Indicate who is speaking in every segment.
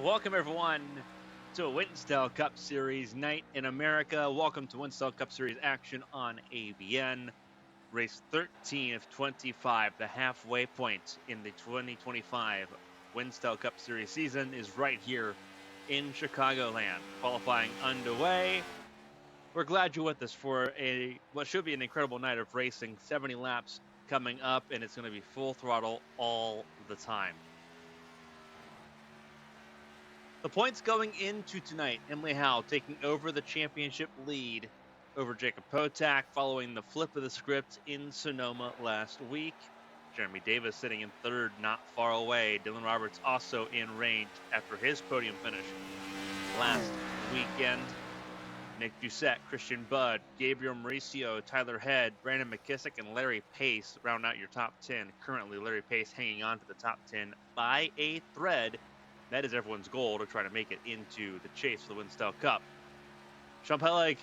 Speaker 1: Welcome, everyone, to Winstel Cup Series Night in America. Welcome to Winstel Cup Series action on ABN. Race 13 of 25, the halfway point in the 2025 Winstel Cup Series season is right here in Chicagoland. Qualifying underway. We're glad you're with us for what should be an incredible night of racing. 70 laps coming up, and it's going to be full throttle all the time. The points going into tonight, Emily Howe taking over the championship lead over Jacob Potak following the flip of the script in Sonoma last week. Jeremy Davis sitting in third, not far away. Dylan Roberts also in range after his podium finish last weekend. Nick Doucette, Christian Budd, Gabriel Mauricio, Tyler Head, Brandon McKissick, and Larry Pace round out your top 10. Currently, Larry Pace hanging on to the top 10 by a thread. That is everyone's goal to try to make it into the chase for the Winstel Cup. Sean Peleg,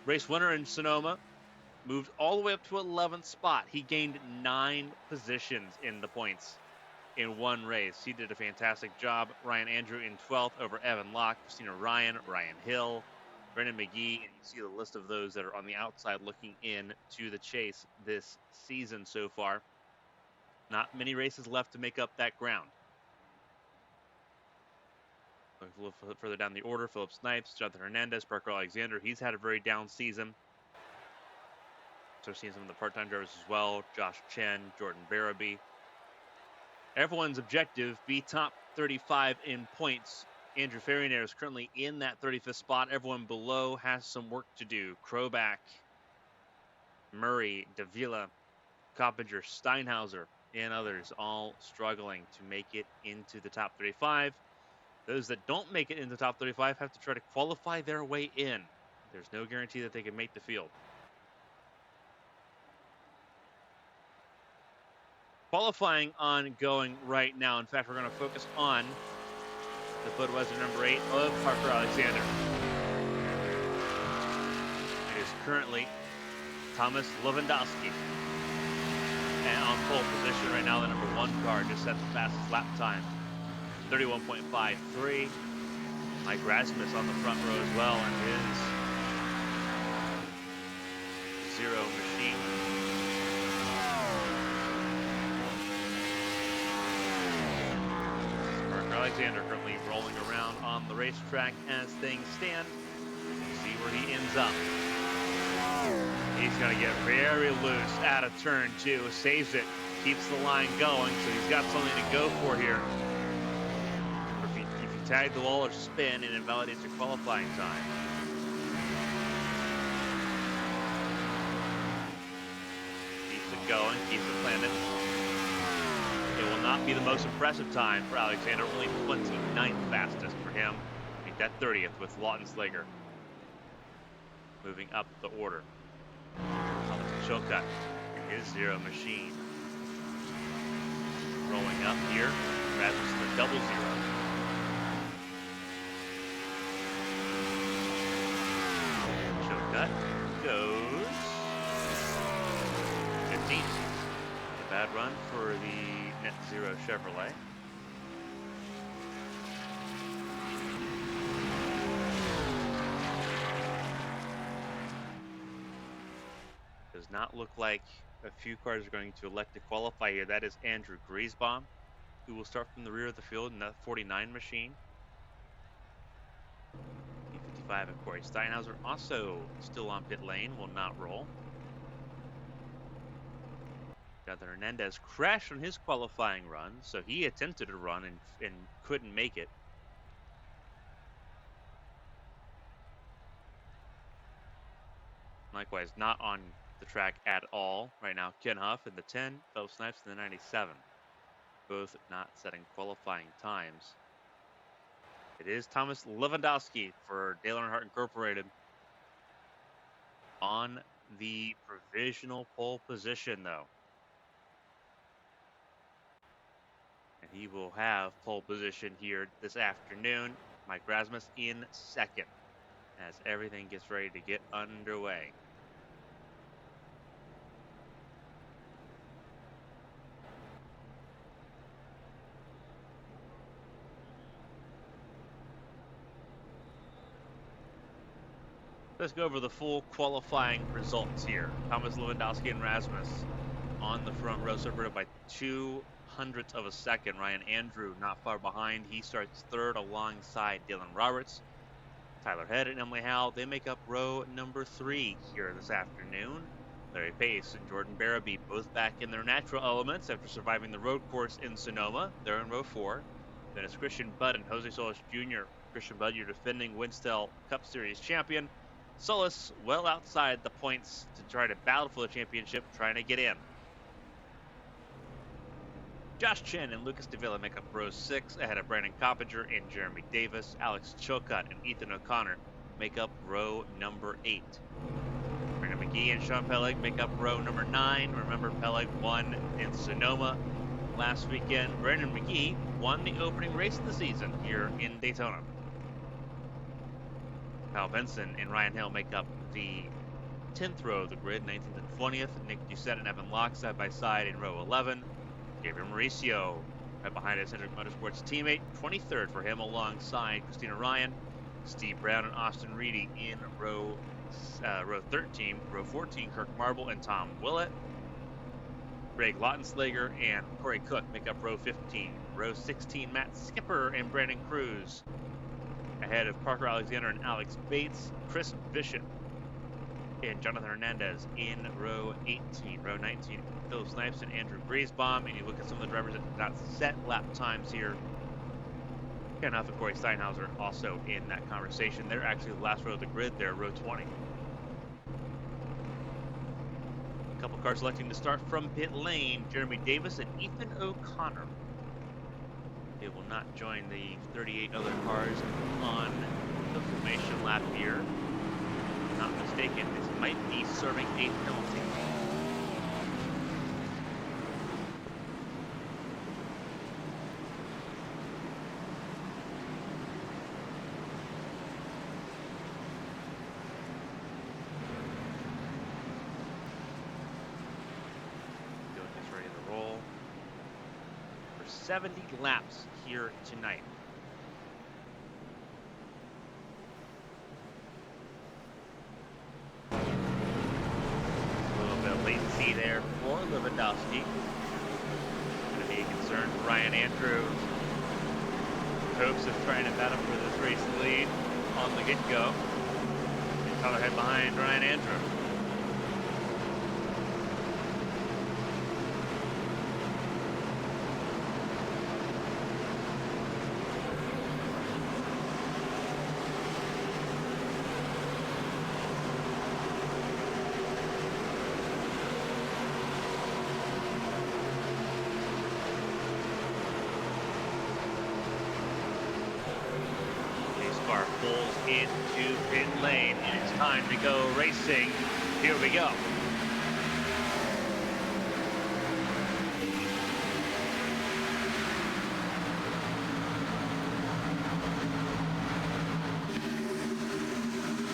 Speaker 1: race winner in Sonoma, moved all the way up to 11th spot. He gained 9 positions in the points in one race. He did a fantastic job. Ryan Andrew in 12th over Evan Locke, Christina Ryan, Ryan Hill, Brendan McGee, and you see the list of those that are on the outside looking in to the chase this season so far. Not many races left to make up that ground. A little further down the order, Philip Snipes, Jonathan Hernandez, Parker Alexander. He's had a very down season. So seeing some of the part-time drivers as well. Josh Chen, Jordan Barabee. Everyone's objective, be top 35 in points. Andrew Ferriner is currently in that 35th spot. Everyone below has some work to do. Kroback, Murray, Davila, Coppinger, Steinhauser, and others all struggling to make it into the top 35. Those that don't make it into the top 35 have to try to qualify their way in. There's no guarantee that they can make the field. Qualifying ongoing right now. In fact, we're going to focus on the Budweiser number 8 of Parker Alexander. It is currently Thomas Lewandowski. And on pole position right now, the number 1 car just set the fastest lap time. 31.53. Mike Rasmus on the front row as well, and his zero machine. Parker Alexander currently rolling around on the racetrack as things stand. See where he ends up. He's going to get very loose out of turn 2. Saves it, keeps the line going, so he's got something to go for here. Tag the wall or spin and invalidates your qualifying time. Keeps it going, keeps it planted. It will not be the most impressive time for Alexander, only 29th fastest for him. Make that 30th with Lawton Slager. Moving up the order. Chilcutt, his zero machine. Rolling up here, Rasmus the double zero. That goes 15th. A bad run for the Net Zero Chevrolet. Does not look like a few cars are going to elect to qualify here. That is Andrew Griesbaum, who will start from the rear of the field in that 49 machine. And Corey Steinhauser also still on pit lane, will not roll. Jonathan Hernandez crashed on his qualifying run, so he attempted to run and couldn't make it. Likewise, not on the track at all right now. Ken Huff in the 10, Philip Snipes in the 97. Both not setting qualifying times. It is Thomas Lewandowski for Dale Earnhardt Incorporated on the provisional pole position, though. And he will have pole position here this afternoon. Mike Rasmus in second as everything gets ready to get underway. Let's go over the full qualifying results here. Thomas Lewandowski and Rasmus on the front row, separated by 0.02 of a second. Ryan Andrew not far behind. He starts third alongside Dylan Roberts. Tyler Head and Emily Howe, they make up row number 3 here this afternoon. Larry Pace and Jordan Barabee both back in their natural elements after surviving the road course in Sonoma. They're in row 4. Then it's Christian Budd and Jose Solis Jr. Christian Budd, your defending Winstel Cup Series champion. Solis well outside the points to try to battle for the championship, trying to get in. Josh Chen and Lucas Davila make up row 6 ahead of Brandon Coppinger and Jeremy Davis. Alex Chilcott and Ethan O'Connor make up row number 8. Brandon McGee and Sean Peleg make up row number 9. Remember, Peleg won in Sonoma last weekend. Brandon McGee won the opening race of the season here in Daytona. Kyle Benson and Ryan Hill make up the 10th row of the grid, 19th and 20th. Nick Doucette and Evan Locke side by side in row 11. Gabriel Mauricio right behind his Hendrick Motorsports teammate, 23rd for him alongside Christina Ryan. Steve Brown and Austin Reedy in row 13. Row 14, Kirk Marble and Tom Willett. Greg Lautenslager and Corey Cook make up row 15. Row 16, Matt Skipper and Brandon Cruz. Ahead of Parker Alexander and Alex Bates. Chris Bishop and Jonathan Hernandez in row 18. Row 19, Phil Snipes and Andrew Griesbaum. And you look at some of the drivers that did not set lap times here. Ken Huff and Corey Steinhauser also in that conversation. They're actually the last row of the grid. They're row 20. A couple cars selecting to start from pit lane. Jeremy Davis and Ethan O'Connor. They will not join the 38 other cars on the formation lap here. If I'm not mistaken, this might be serving a penalty. Doing this ready to roll. 70 laps here tonight. A little bit of latency there for Lewandowski. Going to be a concern for Ryan Andrews. Hopes of trying to battle for this race lead on the get-go. Tyler head behind Ryan Andrews. Car pulls into pit lane, and it's time to go racing. Here we go.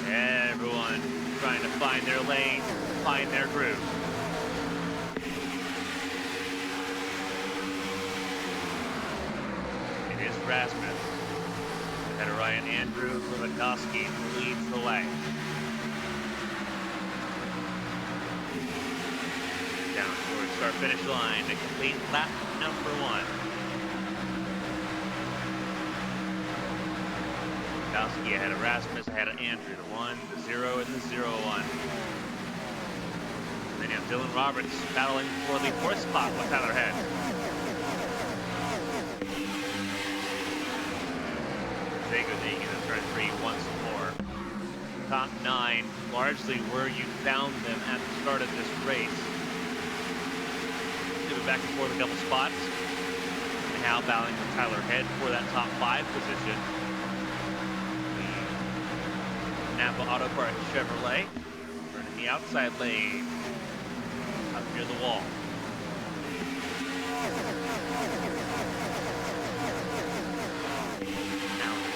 Speaker 1: Everyone trying to find their lane, find their groove. It is Rasmus. Ahead of Ryan Andrews, Lewandowski leads the way. Down towards start-finish line to complete lap number 1. Lewandowski ahead of Rasmus, ahead of Andrew, the 1, the 0, and the 0-1. And then you have Dylan Roberts battling for the 4th spot with Tyler Head. Good in turn 3 once more. Top 9, largely where you found them at the start of this race. Moving back and forth a couple spots. And now battling with Tyler Head for that top 5 position. The Napa Auto Parts Chevrolet running the outside lane up near the wall.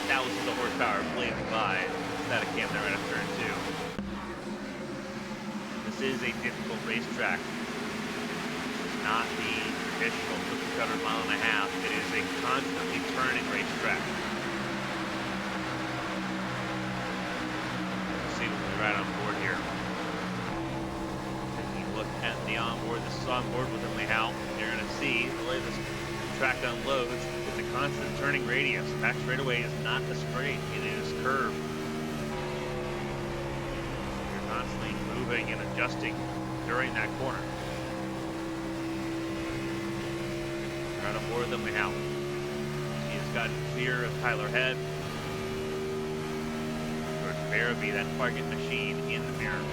Speaker 1: 1,000s of horsepower blazing by static cam there right up turn 2. This is a difficult racetrack. It's not the traditional cookie cutter mile and a half. It is a constantly turning racetrack. Let's see what we're right on board here. Taking a look at the onboard. This is onboard with Emily Howe. You're going to see the way this track unloads. It's a constant turning radius. Back straightaway is not a straight, it is curved. You're constantly moving and adjusting during that corner. Right on board with Emily Howe. He has got 1 clear of Tyler Head. George Barabee, that target machine in the mirror,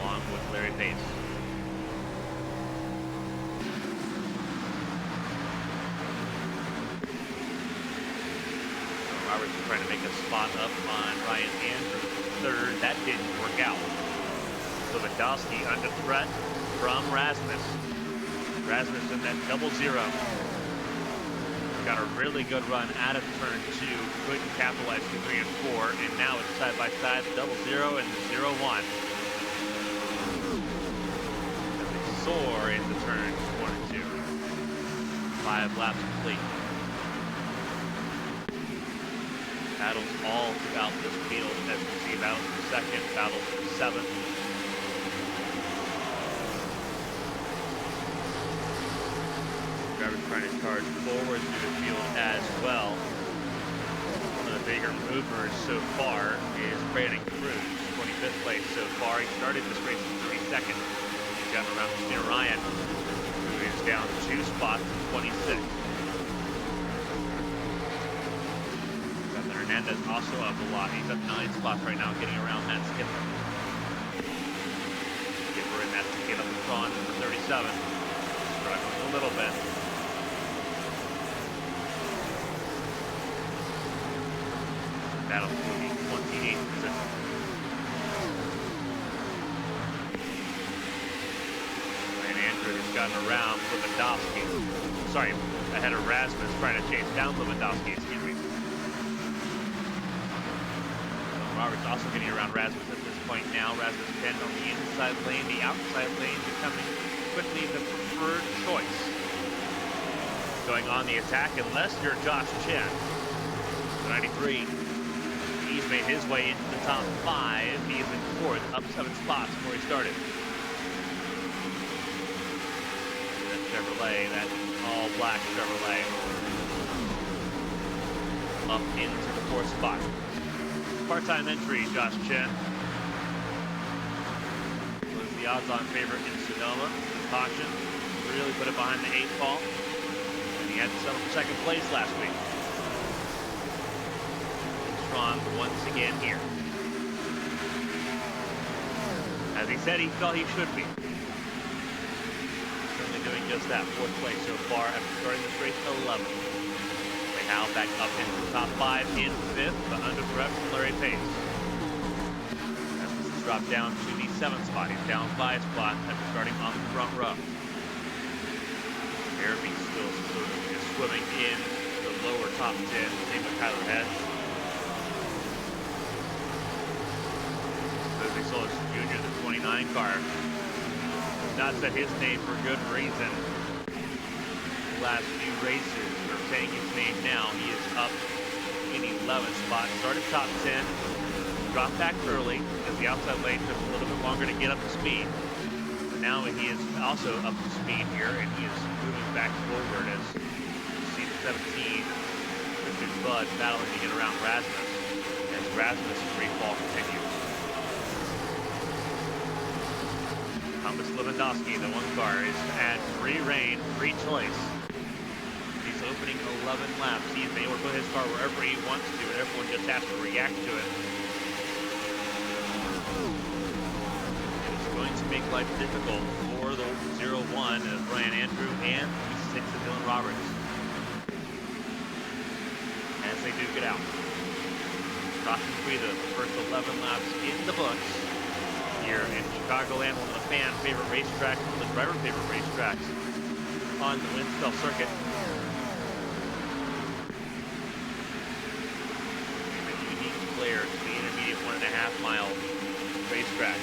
Speaker 1: along with Larry Pace. Roberts trying to make a spot up on Ryan Andrews, third. That didn't work out. Lewandowski under threat from Rasmus. Rasmus in that 0-0. Got a really good run out of turn 2. Couldn't capitalize to 3 and 4. And now it's side by side, 0-0 and 0-1. As they soar into turns 1 and 2. 5 laps complete. Battles all throughout this field, as you see, battles for second, battles for seventh. Drivers trying to charge forward through the field as well. One of the bigger movers so far is Brandon Cruz, 25th place so far. He started this race in 32nd. He's gotten around Christina Ryan, who is down 2 spots in 26th. Hernandez also up a lot. He's up 9 spots right now, getting around Matt Skipper. Skipper in that to get up the front for 37. Struggling a little bit. Battle for the 28th position. And Andrew has gotten around Lewandowski. Sorry, ahead of Rasmus, trying to chase down Lewandowski. Excuse me. Roberts also getting around Rasmus at this point now. Rasmus pinned on the inside lane, the outside lane becoming quickly the preferred choice. Going on the attack, unless you're Josh Chen. The 93. He's made his way into the top 5. He is in 4th, up 7 spots from where he started. That Chevrolet, that all black Chevrolet, up into the 4th spot. Part-time entry, Josh Chen. Was the odds-on favorite in Sonoma. Caution, really put it behind the 8 ball. And he had to settle for 2nd place last week. Strong once again here. As he said, he felt he should be. Certainly doing just that. 4th place so far after starting this race 11th. Now back up into the top 5 in 5th, but under threat from Larry Pace. Rasmus has dropped down to the 7th spot. He's down 5 spots after starting on the front row. Barabee still sort of just swimming in the lower top 10. Same with Tyler Head. Jose Solis Jr., the 29 car, not said his name for good reason. The last few races. Saying his name now. He is up in 11th spot. Started top 10. Dropped back early because the outside lane took a little bit longer to get up to speed. But now he is also up to speed here, and he is moving back forward as you see the 17 Christian Bud battling to get around Rasmus as Rasmus' free fall continues. Thomas Lewandowski, the 1 car, is at free reign, free choice. Opening 11 laps. He's been able to put his car wherever he wants to, and everyone just has to react to it. It's going to make life difficult for the 0-1 of Ryan Andrew and the 6 of Dylan Roberts. As they duke it out. Caution-free, the first 11 laps in the books here in Chicagoland, one of the fan favorite racetracks, one of the driver favorite racetracks on the Winstel circuit. To the intermediate 1.5 mile racetrack.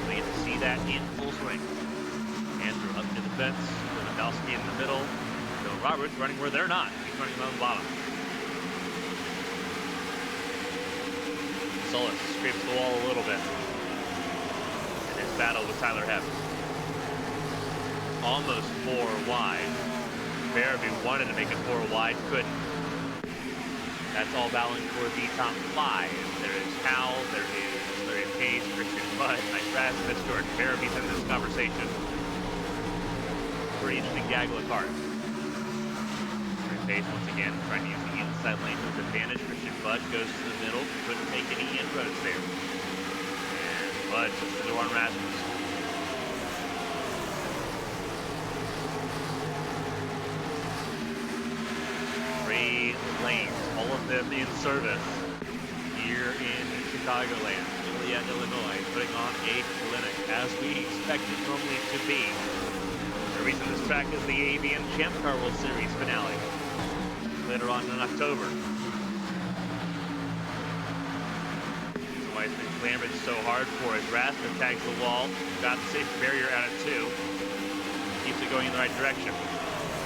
Speaker 1: We get to see that in full swing. Andrew up to the fence, Lewandowski in the middle, Bill Roberts running where they're not. He's running on the bottom. Solis scrapes the wall a little bit in his battle with Tyler Head. Almost 4 wide. Barabee wanted to make it 4 wide, couldn't. That's all battling for the top 5. There is Howell, there is Larry Pace, Christian Butt, Mike Rasmus, George Barabee's in this conversation. for each gaggle of cars. Pace once again, trying to use the inside lane to his advantage. Christian Bud goes to the middle, couldn't make any inroads there. And Bud just the door on Rasmus. Three lanes, all of them in service here in Chicagoland, Joliet, Illinois, putting on a clinic as we expect it normally to be. The reason this track is the ABN Champ Car World Series finale later on in October. Somebody's been clamoring so hard for it. Rasmus tags the wall, got the safe barrier out of 2, keeps it going in the right direction.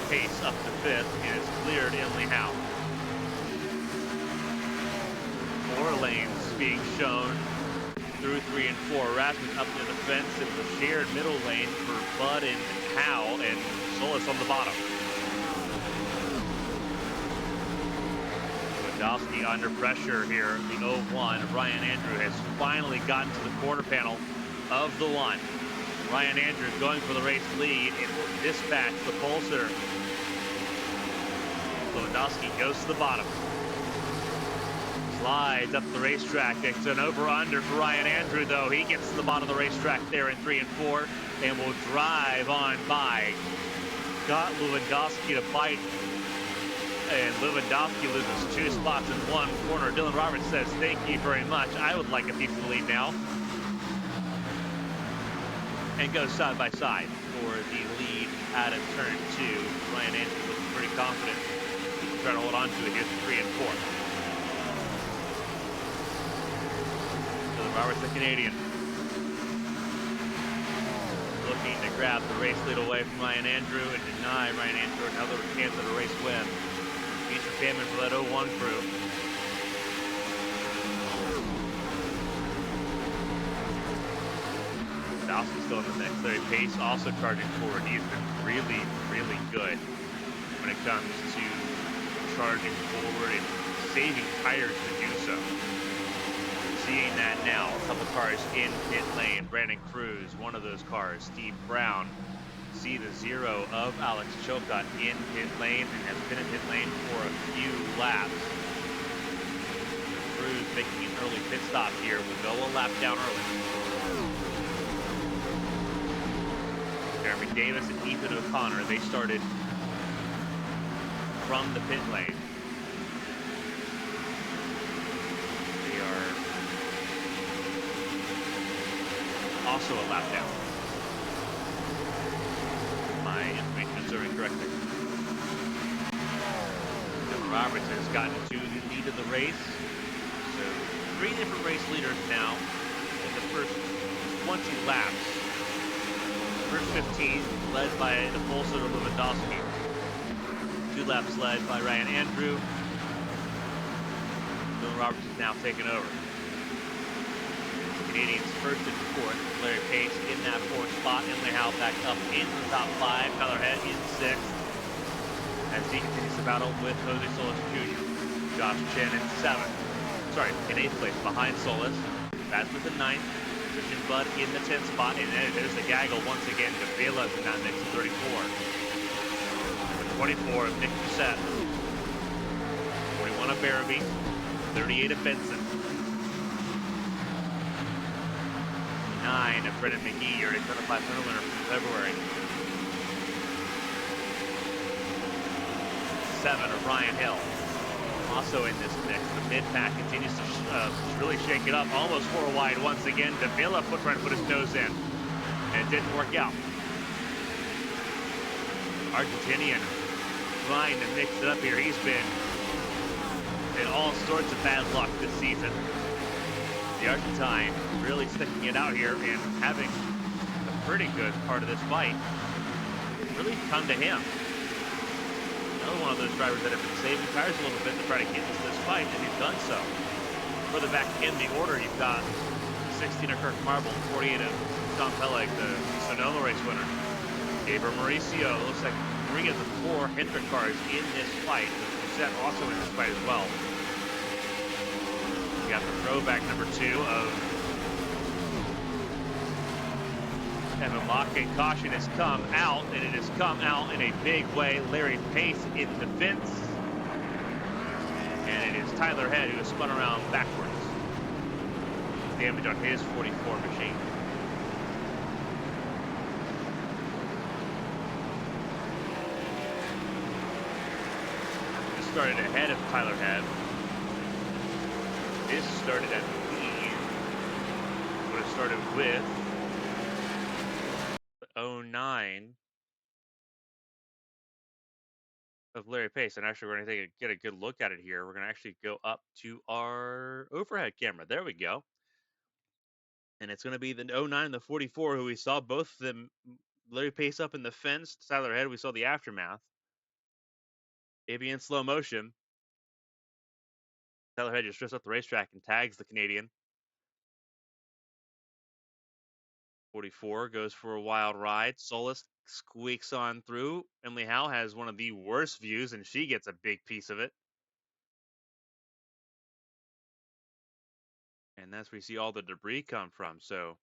Speaker 1: Pace up to 5th and is cleared in Howe. 4 lanes being shown through 3 and 4. Rasmus up near the fence in the shared middle lane for Bud and Howe, and Solis on the bottom. Lewandowski under pressure here. The 0-1. Ryan Andrew has finally gotten to the quarter panel of the 1. Ryan Andrews going for the race lead and will dispatch the Pulsatrix. Lewandowski goes to the bottom. Slides up the racetrack. It's an over-under for Ryan Andrew, though. He gets to the bottom of the racetrack there in 3 and 4 and will drive on by. Got Lewandowski to bite, and Lewandowski loses 2 spots in 1 corner. Dylan Roberts says, thank you very much. I would like a piece of the lead now. And goes side by side for the lead out of turn 2. Ryan Andrews looking pretty confident. Trying to hold on to it here for 3 and 4. Dylan Roberts, the Canadian, looking to grab the race lead away from Ryan Andrew and deny Ryan Andrew another chance at a race win. He's for Carmen for that 0-1 crew. Dawson's still in the mix. Larry Pace also charging forward. He's been really, really good when it comes to charging forward and saving tires to do so. Seeing that now, a couple cars in pit lane. Brandon Cruz, one of those cars. Steve Brown, see the 0 of Alex Chilcott in pit lane and has been in pit lane for a few laps. Cruz making an early pit stop here will go a lap down early. Jeremy Davis and Ethan O'Connor, they started from the pit lane. They are also a lap down. My information is serving correctly. Dylan Roberts has gotten to the lead of the race. So 3 different race leaders now in the first 20 laps. First 15 led by the Pulsatrix Lewandowski. 2 laps led by Ryan Andrew. Dylan Roberts is now taken over. Canadians first and 4th. Larry Pace in that 4th spot. Emily Howe back up into the top 5. Tyler Head in 6th. As he continues to battle with Jose Solis Jr. Josh Chen in 7th. Sorry, in 8th place behind Solis. Rasmus in 9th. Christian Bud in the 10th spot, and there's the gaggle once again. Gabriela's in that mix of 34. Number 24 of Nick Doucette. 41 of Barabee. 38 of Benson. 9 of Brendan McGee, your Daytona 500 winner from February. 7 of Ryan Hill. Also in this mix, the mid-pack continues to really shake it up. Almost 4 wide once again. Davila trying to put his nose in, and it didn't work out. Argentinian trying to mix it up here. He's been in all sorts of bad luck this season. The Argentine really sticking it out here and having a pretty good part of this fight really come to him. Another one of those drivers that have been saving tires a little bit to try to get into this fight, and he's done so. Further back in the order, you've got 16 of Kirk Marble, 48 of John Peleg, the Sonoma race winner. Gabriel Mauricio, looks like 3 of the 4 Hendrick cars in this fight. Doucette also in this fight as well. You got the throwback number 2 of Evan Locke, and caution has come out, and it has come out in a big way. Larry Pace in the fence. And it is Tyler Head who has spun around backwards. Damage on his 44 machine. This started ahead of Tyler Head. This started at the lead. Would have started with the 09 of Larry Pace. And actually, we're going to get a good look at it here. We're going to actually go up to our overhead camera. There we go. And it's going to be the 09 and the 44 who we saw both of them. Larry Pace up in the fence. Tyler Head, we saw the aftermath. Maybe in slow motion. Tyler Head just drifts up the racetrack and tags the Canadian. 44 goes for a wild ride. Solis squeaks on through. Emily Howe has one of the worst views, and she gets a big piece of it. And that's where you see all the debris come from. So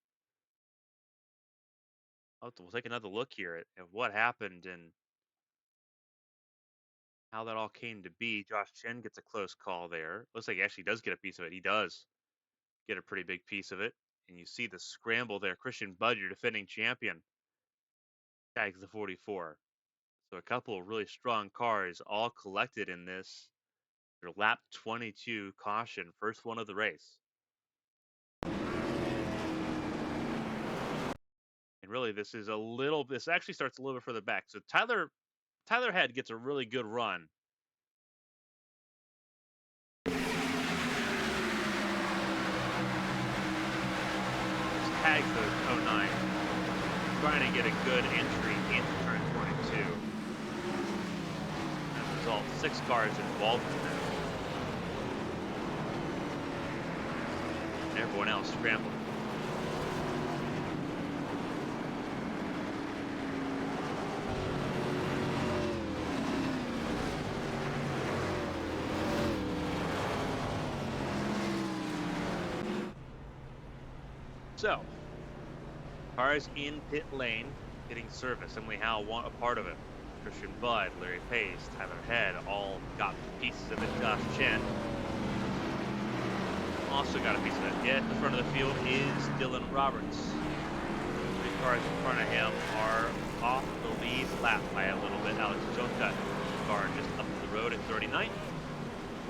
Speaker 1: we'll take another look here at what happened and how that all came to be. Josh Chen gets a close call there. Looks like he actually does get a piece of it. He does get a pretty big piece of it. And you see the scramble there. Christian Budd, your defending champion, tags the 44. So a couple of really strong cars all collected in this. Your lap 22 caution, first one of the race. And really, this actually starts a little bit further back. So Tyler Head gets a really good run. Tags the 09, trying to get a good entry into turn 22. As a result, 6 cars involved in this. And everyone else scrambled. So, cars in pit lane getting service. Emily Howe want a part of it. Christian Budd, Larry Pace, Tyler Head all got pieces of it. Josh Chen also got a piece of it. At the front of the field is Dylan Roberts. 3 cars in front of him are off the lead lap by a little bit. Alex Jonka, car just up the road at 39.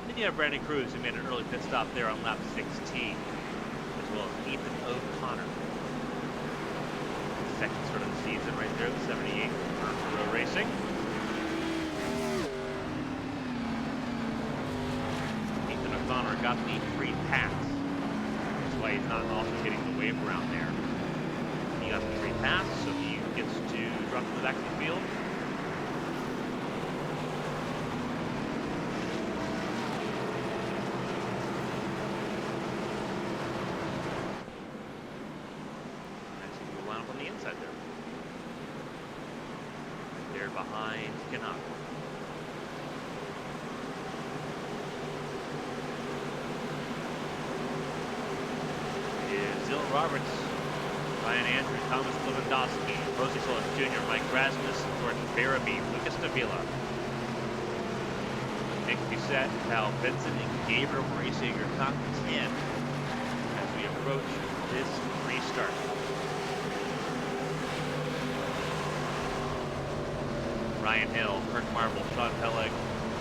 Speaker 1: Then you have Brandon Cruz, who made an early pit stop there on lap 16. As well as Ethan O'Connor. Second start of the season right there, the 78 for Road Racing. Ethan O'Connor got the free pass. That's why he's not also getting the wave around there. He got the free pass, so he gets to drop to the back of the field. Behind Kinnock. Is Dylan Roberts, Ryan Andrews, Thomas Lewandowski, Rosie Solis Jr., Mike Rasmus, Jordan Barabee, Lucas Davila, Nick Doucette, Cal Benson, and Gabriel Mauricio, your top 10 as we approach this restart. Ryan Hill, Kirk Marble, Sean Pellig,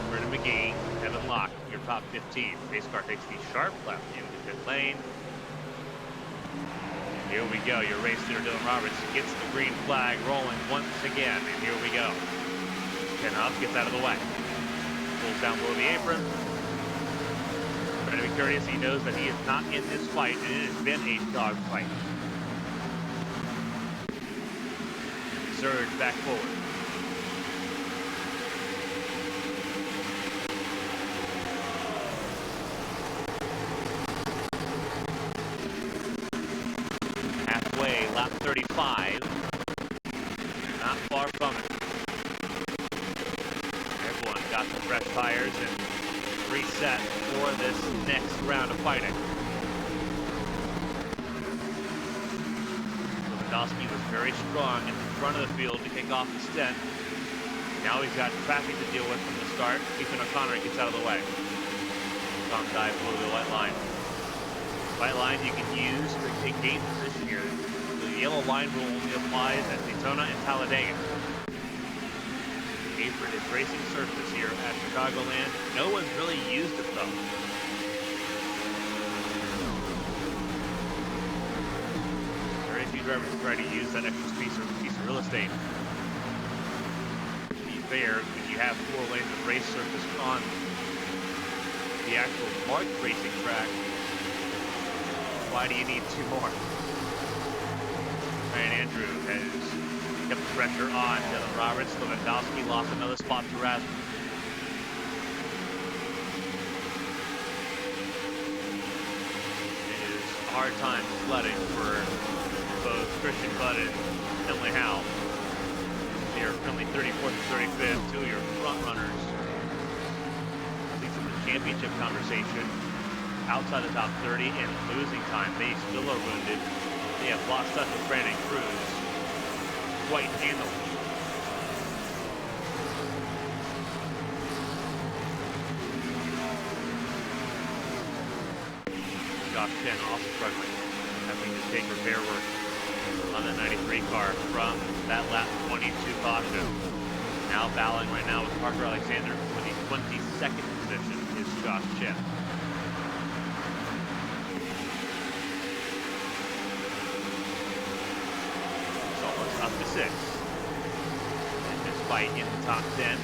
Speaker 1: Brendan McGee, Evan Locke, your top 15. Pace car takes the sharp left into pit lane. And here we go. Your race leader, Dylan Roberts, gets the green flag rolling once again. And here we go. Ken Huff gets out of the way. Pulls down below the apron. Trying to be courteous. He knows that he is not in this fight, and it has been a dog fight. Surge back forward. Lap 35, not far from it. Everyone got the fresh tires and reset for this next round of fighting. So the Lewandowski was very strong in the front of the field to kick off the stint. Now he's got traffic to deal with from the start. Ethan O'Connor gets out of the way. Tom dive below the white line. White line you can use to take gate position here. The yellow line rule only applies at Daytona and Talladega. The apron is racing surface here at Chicagoland. No one's really used it though. Very few drivers try to use that extra piece of real estate. To be fair, if you have 4 lanes of race surface on the actual marked racing track, why do you need 2 more? Ryan Andrew has kept the pressure on Dylan Roberts. Lewandowski lost another spot to Rasmus. It is a hard time sledding for both Christian Budd and Emily Howe. They are currently 34th and 35th, 2 of your front runners. At least in the championship conversation, outside the top 30 and losing time. They still are wounded. They have lost touch with Brandon Cruz quite handily. Josh Chen also struggling, having to take repair work on the 93 car from that lap 22 caution. Now battling right now with Parker Alexander for the 22nd position is Josh Chen. Up to 6. And this fight in the top 10.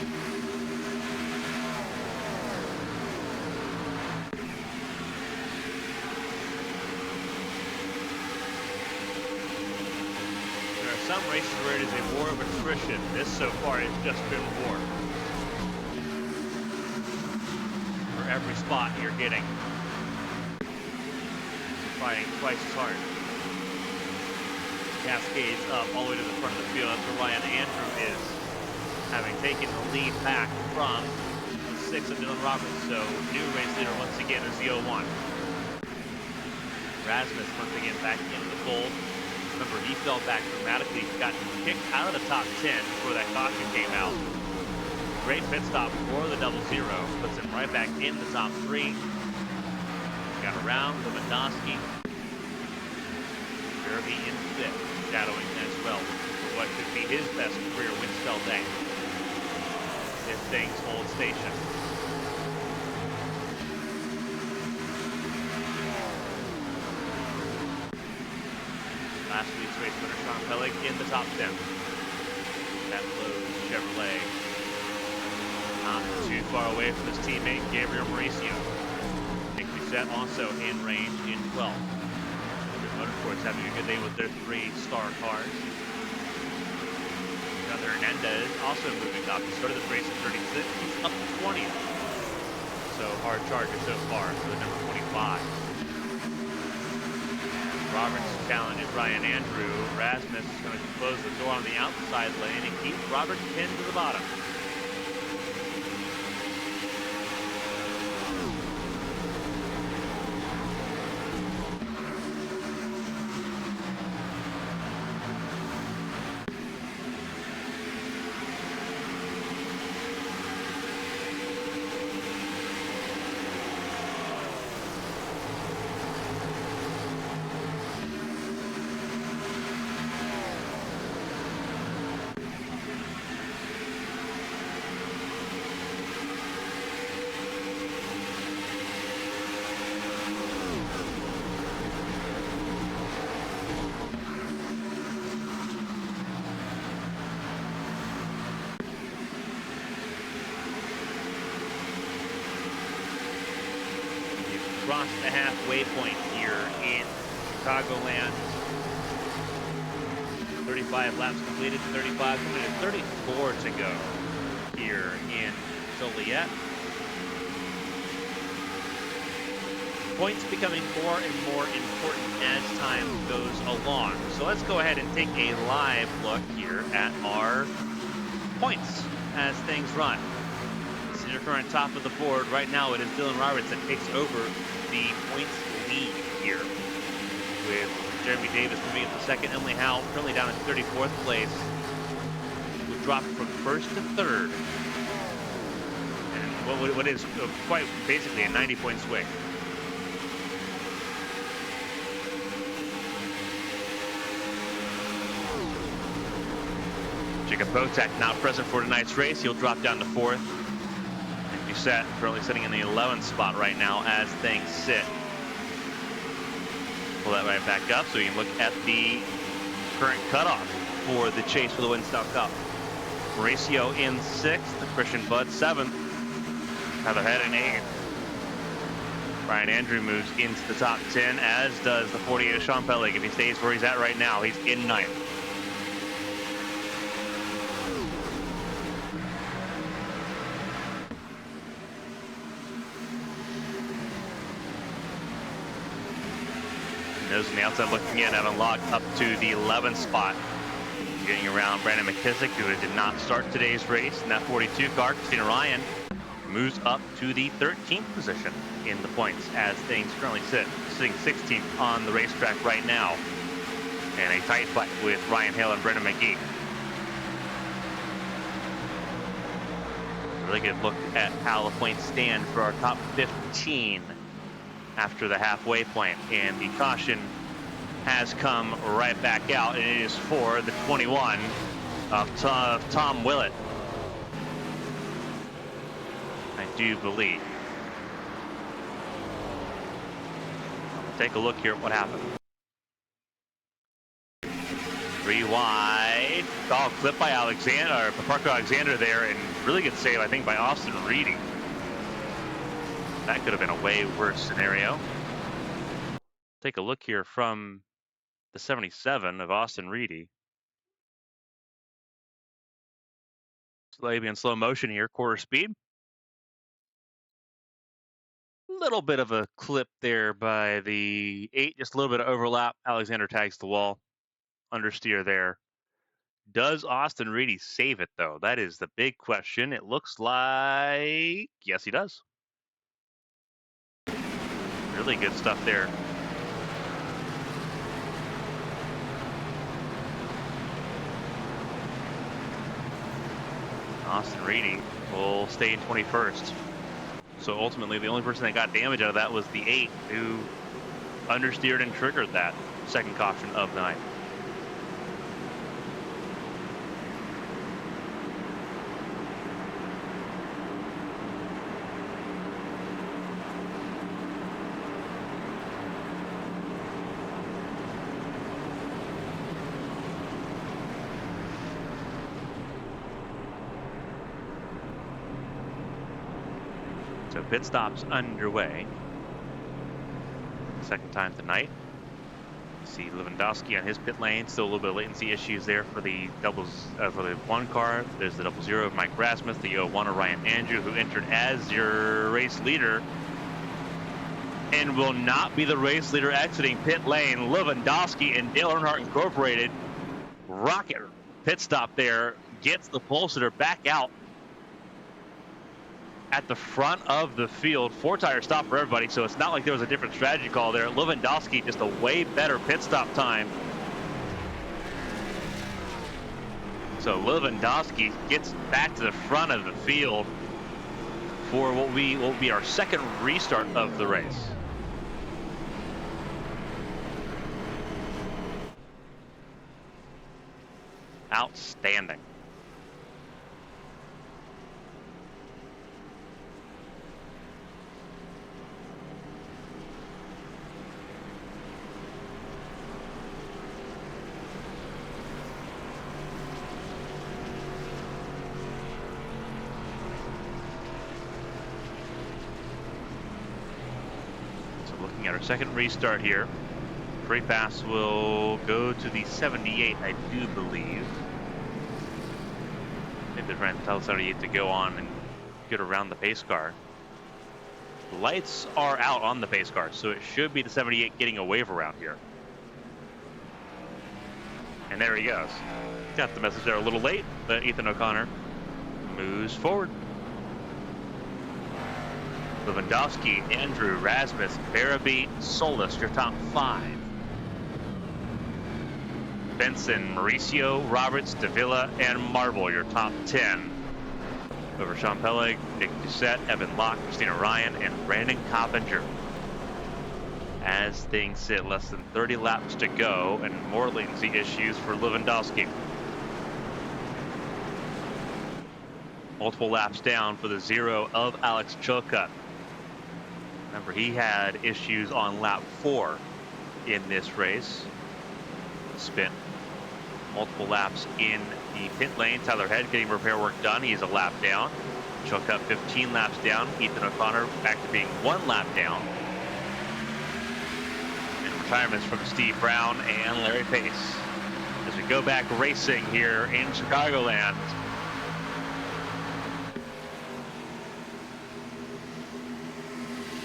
Speaker 1: There are some races where it is a war of attrition. This so far has just been war. For every spot you're getting, fighting twice as hard. Cascades up all the way to the front of the field. That's where Ryan Andrew is, having taken the lead back from the 6 of Dylan Roberts. So new race leader once again is the 01. Rasmus once again back into the fold. Remember, he fell back dramatically, got kicked out of the top 10 before that caution came out. Great pit stop for the 00, puts him right back in the top 3. Got around Lewandowski. Derby in 5th, shadowing as well for what could be his best career Winstel day if things hold station. Last week's race winner Sean Pellig in the top 10. That blows Chevrolet not too far away from his teammate Gabriel Mauricio. Nick Doucette also in range in 12th. Motorsports having a good day with their 3-star cars. Another Hernandez also moving up. He started the race at 36. He's up to 20th. So hard charger so far for the number 25. Roberts challenges Ryan Andrew. Rasmus is going to close the door on the outside lane and keep Roberts pinned to the bottom. Crossed the halfway point here in Chicagoland. 35 laps completed, 35 completed, 34 to go here in Joliet. Points becoming more and more important as time goes along. So let's go ahead and take a live look here at our points as things run. This is your current top of the board. Right now it is Dylan Roberts that takes over the points lead here with Jeremy Davis moving into second. Emily Howe currently down in 34th place. Who dropped from first to third. And what is quite basically a 90-point swing. Jacob Potak not present for tonight's race. He'll drop down to fourth. And Doucette currently sitting in the 11th spot right now as things sit. Pull that right back up so you can look at the current cutoff for the chase for the Winstel Cup. Mauricio in 6th, Christian Budd 7th, Heather Head in 8th. Brian Andrew moves into the top 10, as does the 48 of Sean Pellig. If he stays where he's at right now, he's in 9th. Those on the outside looking in, Evan Locke up to the 11th spot. Getting around Brandon McKissick, who did not start today's race in that 42 car. Christina Ryan moves up to the 13th position in the points as things currently sit. Sitting 16th on the racetrack right now. And a tight fight with Ryan Hale and Brendan McGee. A really good look at how the points stand for our top 15 after the halfway point, and the caution has come right back out, and it is for the 21 of Tom Willett, I do believe. Take a look here at what happened. 3 wide. Oh, clipped by Alexander, or Parker Alexander there, and really good save, I think, by Austin Reedy. That could have been a way worse scenario. Take a look here from the 77 of Austin Reedy. Maybe in slow motion here, quarter speed. A little bit of a clip there by the 8, just a little bit of overlap. Alexander tags the wall. Understeer there. Does Austin Reedy save it, though? That is the big question. It looks like yes, he does. Really good stuff there. Austin Reedy will stay in 21st. So ultimately, the only person that got damage out of that was the 8, who understeered and triggered that second caution of the night. So pit stops underway. Second time tonight. See Lewandowski on his pit lane. Still a little bit of latency issues there for the doubles for the 1 car. There's the 00 of Mike Rasmus, the 01 of Ryan Andrew, who entered as your race leader and will not be the race leader exiting pit lane. Lewandowski and Dale Earnhardt Incorporated rocket pit stop there, gets the Pulsator back out at the front of the field. 4-tire stop for everybody, so it's not like there was a different strategy call there. Lewandowski just a way better pit stop time. So Lewandowski gets back to the front of the field for what will be our second restart of the race. Outstanding. At our second restart here. Free pass will go to the 78, I do believe. Maybe they're trying to tell the 78 to go on and get around the pace car. The lights are out on the pace car, so it should be the 78 getting a wave around here. And there he goes. Got the message there a little late, but Ethan O'Connor moves forward. Lewandowski, Andrew, Rasmus, Barabee, Solis, your top 5. Benson, Mauricio, Roberts, Davila, and Marble, your top 10. Over Sean Pellig, Nick Doucette, Evan Locke, Christina Ryan, and Brandon Coppinger. As things sit, less than 30 laps to go, and more latency issues for Lewandowski. Multiple laps down for the 0 of Alex Chilcutt. Remember, he had issues on lap 4 in this race. Spent multiple laps in the pit lane. Tyler Head getting repair work done. He's a lap down. Chilcutt 15 laps down. Ethan O'Connor back to being 1 lap down. And retirements from Steve Brown and Larry Pace. As we go back racing here in Chicagoland.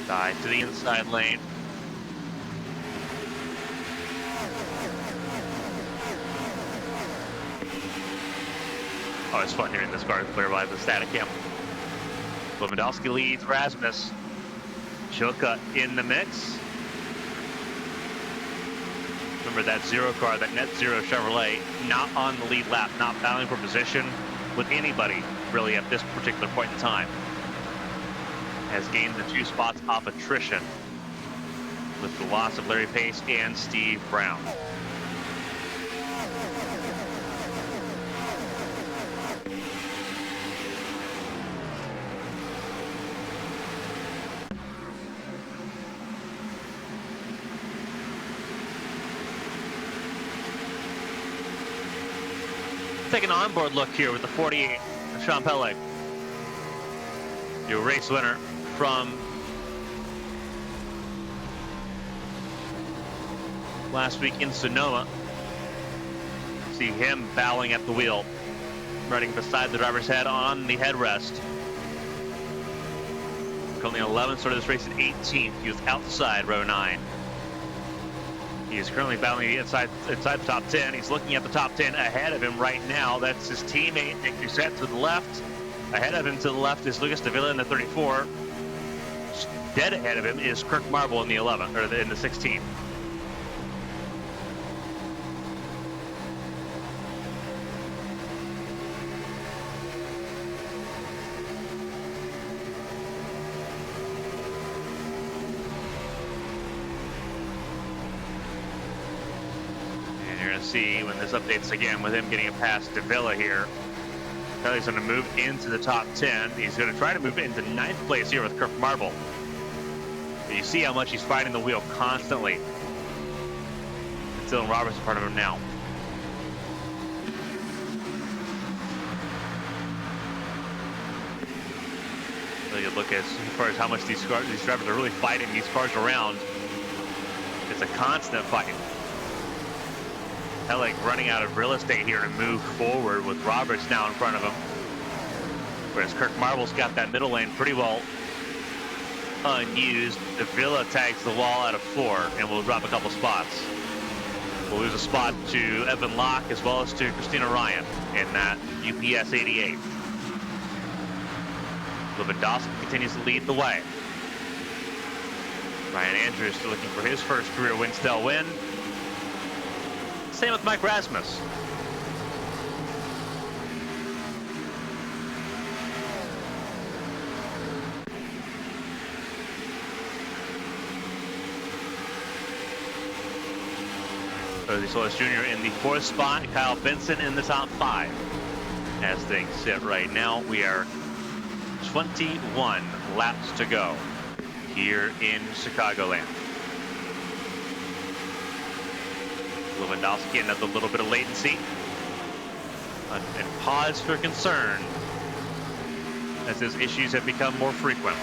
Speaker 1: Side to the inside lane. Oh, it's fun hearing this car clear by the static cam. Lewandowski leads Rasmus. Chilcutt in the mix. Remember that 0 car, that Net Zero Chevrolet, not on the lead lap, not battling for position with anybody really at this particular point in time. Has gained the 2 spots off attrition with the loss of Larry Pace and Steve Brown. Take an onboard look here with the 48 of Sean Pellig. Your race winner from last week in Sonoma. See him bowing at the wheel, running beside the driver's head on the headrest. Currently 11th, started this race at 18th. He was outside row 9. He is currently battling inside the top 10. He's looking at the top 10 ahead of him right now. That's his teammate, Nick Doucette, to the left. Ahead of him to the left is Lucas Davila in the 34. Dead ahead of him is Kirk Marble in the 11, or in the 16. And you're going to see when this updates again with him getting past Davila here. He's going to move into the top 10. He's going to try to move into 9th place here with Kirk Marble. But you see how much he's fighting the wheel constantly. And Dylan Roberts in front of him now. Really good look as far as how much these drivers are really fighting these cars around. It's a constant fight. Pellig running out of real estate here to move forward with Roberts now in front of him. Whereas Kirk Marble's got that middle lane pretty well unused. Davila tags the wall out of 4 and will drop a couple spots. We'll lose a spot to Evan Locke as well as to Christina Ryan in that UPS 88. Lewandowski continues to lead the way. Ryan Andrews still looking for his first career Winstel win. Same with Mike Rasmus. Rosie Solis Jr. in the 4th spot. Kyle Benson in the top 5. As things sit right now, we are 21 laps to go here in Chicagoland. Lewandowski, another little bit of latency. And pause for concern as his issues have become more frequent.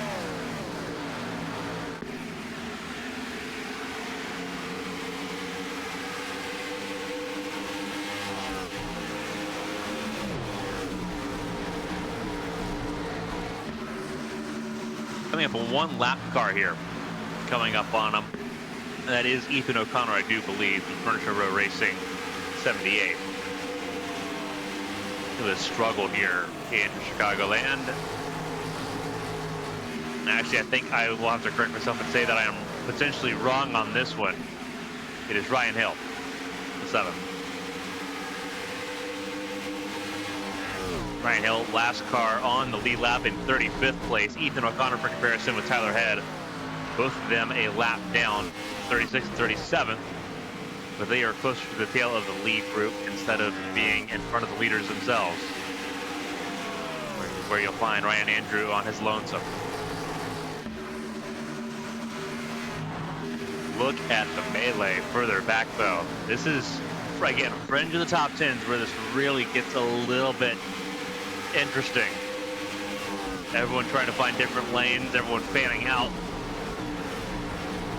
Speaker 1: Coming up a 1 lap car here, coming up on him. That is Ethan O'Connor, I do believe, from Furniture Row Racing 78. Who has struggled here in Chicagoland. Actually, I think I will have to correct myself and say that I am potentially wrong on this one. It is Ryan Hill, the 7th. Ryan Hill, last car on the lead lap in 35th place. Ethan O'Connor, for comparison, with Tyler Head. Both of them a lap down, 36th and 37th. But they are closer to the tail of the lead group instead of being in front of the leaders themselves. Where you'll find Ryan Andrew on his lonesome. Look at the melee further back, though. This is, again, fringe of the top 10s where this really gets a little bit interesting. Everyone trying to find different lanes, everyone fanning out.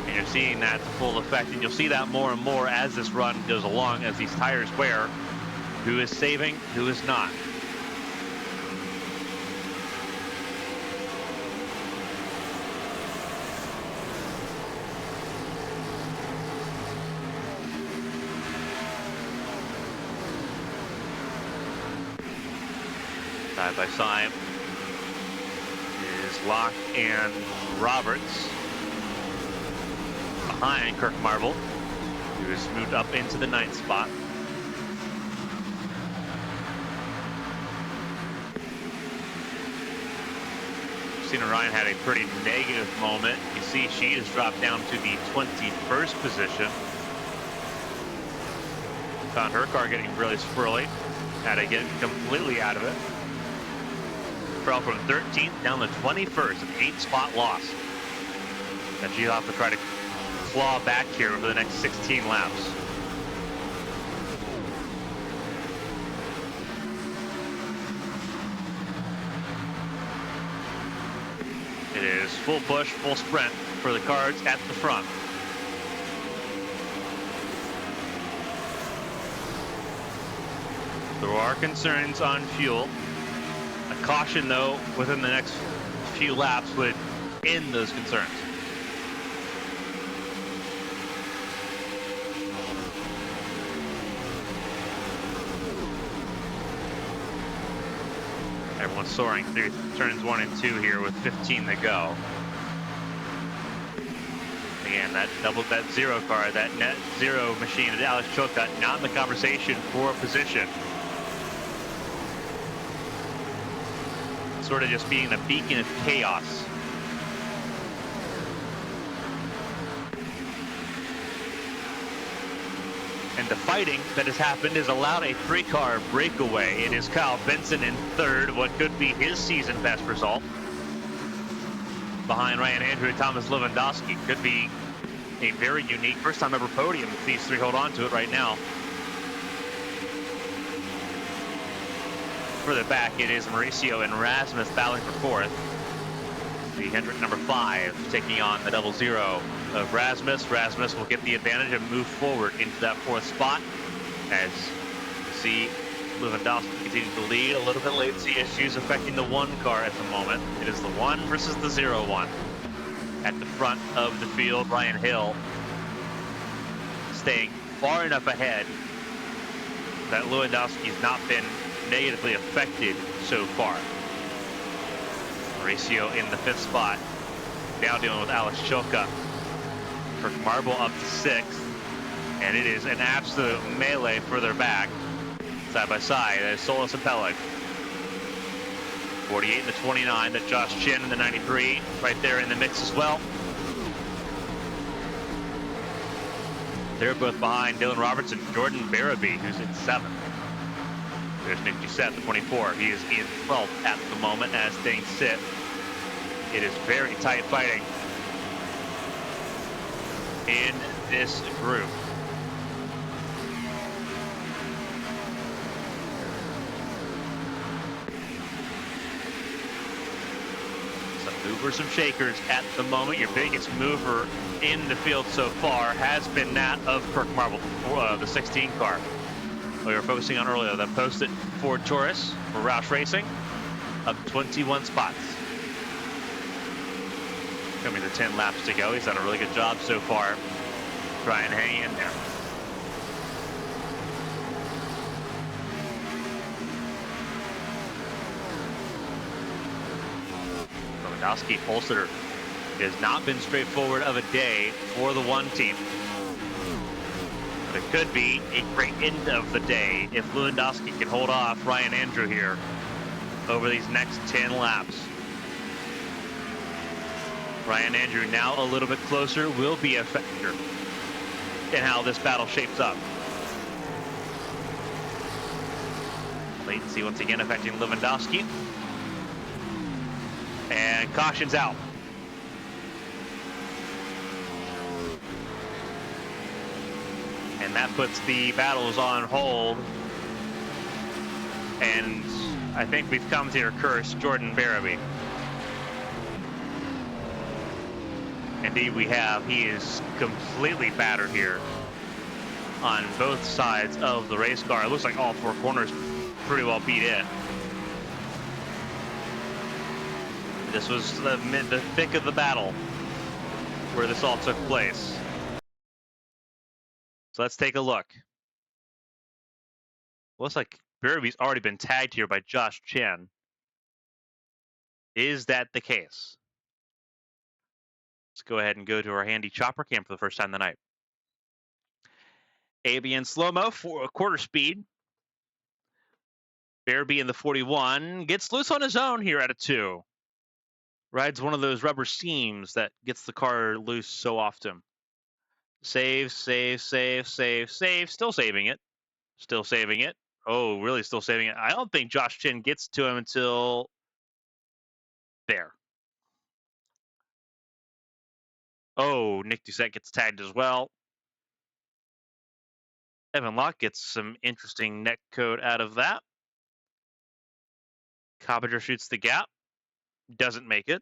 Speaker 1: And you're seeing that to full effect, and you'll see that more and more as this run goes along, as these tires wear. Who is saving, who is not. Side by side is Locke and Roberts behind Kirk Marble, who has moved up into the 9th spot. Sienna Ryan had a pretty negative moment. You see she has dropped down to the 21st position. Found her car getting really squirrely. Had to get completely out of it. Fell from 13th down to 21st, an 8-spot loss. And she'll have to try to claw back here over the next 16 laps. It is full push, full sprint for the Cards at the front. There are concerns on fuel. A caution, though, within the next few laps would end those concerns. Everyone's soaring through turns 1 and 2 here with 15 to go. Again, that zero car, that net zero machine, Alex Chilcutt, not in the conversation for position. Sort of just being a beacon of chaos. And the fighting that has happened has allowed a 3-car breakaway. It is Kyle Benson in 3rd, what could be his season best result. Behind Ryan Andrew and Thomas Lewandowski. Could be a very unique first time ever podium if these 3 hold on to it right now. Further back, it is Mauricio and Rasmus battling for 4th. The Hendrick number 5 taking on the 00 of Rasmus. Rasmus will get the advantage and move forward into that 4th spot. As you see, Lewandowski continues to lead. A little bit latency issues affecting the 1 car at the moment. It is the 1 versus the 01. At the front of the field, Ryan Hill staying far enough ahead that Lewandowski's not been negatively affected so far. Mauricio in the 5th spot. Now dealing with Alex Chilcutt. Kirk Marble up to 6th. And it is an absolute melee further back. Side by side, that is Solis and Peleg. 48 and the 29, that Josh Chin in the 93, right there in the mix as well. They're both behind Dylan Roberts and Jordan Barabee, who's in 7th. There's Nick Doucette, the 24. He is in 12th at the moment as things sit. It is very tight fighting in this group. Some movers, some shakers at the moment. Your biggest mover in the field so far has been that of Kirk Marble, the 16 car. We were focusing on earlier, the posted Ford Taurus for Roush Racing, up 21 spots. Coming to 10 laps to go. He's done a really good job so far. Try and hang in there. Lewandowski, Pulsatrix. It has not been straightforward of a day for the 1 team. But it could be a great end of the day if Lewandowski can hold off Ryan Andrew here over these next 10 laps. Ryan Andrew now a little bit closer will be a factor in how this battle shapes up. Latency once again affecting Lewandowski. And caution's out. And that puts the battles on hold. And I think we've come to your curse, Jordan Barabee. Indeed we have. He is completely battered here on both sides of the race car. It looks like all four corners pretty well beat in. This was the thick of the battle where this all took place. So let's take a look. Looks like Barabee's already been tagged here by Josh Chen. Is that the case? Let's go ahead and go to our handy chopper cam for the first time tonight. ABN slow-mo for a quarter speed. Barabee in the 41 gets loose on his own here at a 2. Rides one of those rubber seams that gets the car loose so often. Save, save, save, save, save. Still saving it. Still saving it. Oh, really still saving it. I don't think Josh Chin gets to him until there. Oh, Nick Doucette gets tagged as well. Evan Locke gets some interesting neck code out of that. Coppinger shoots the gap. Doesn't make it.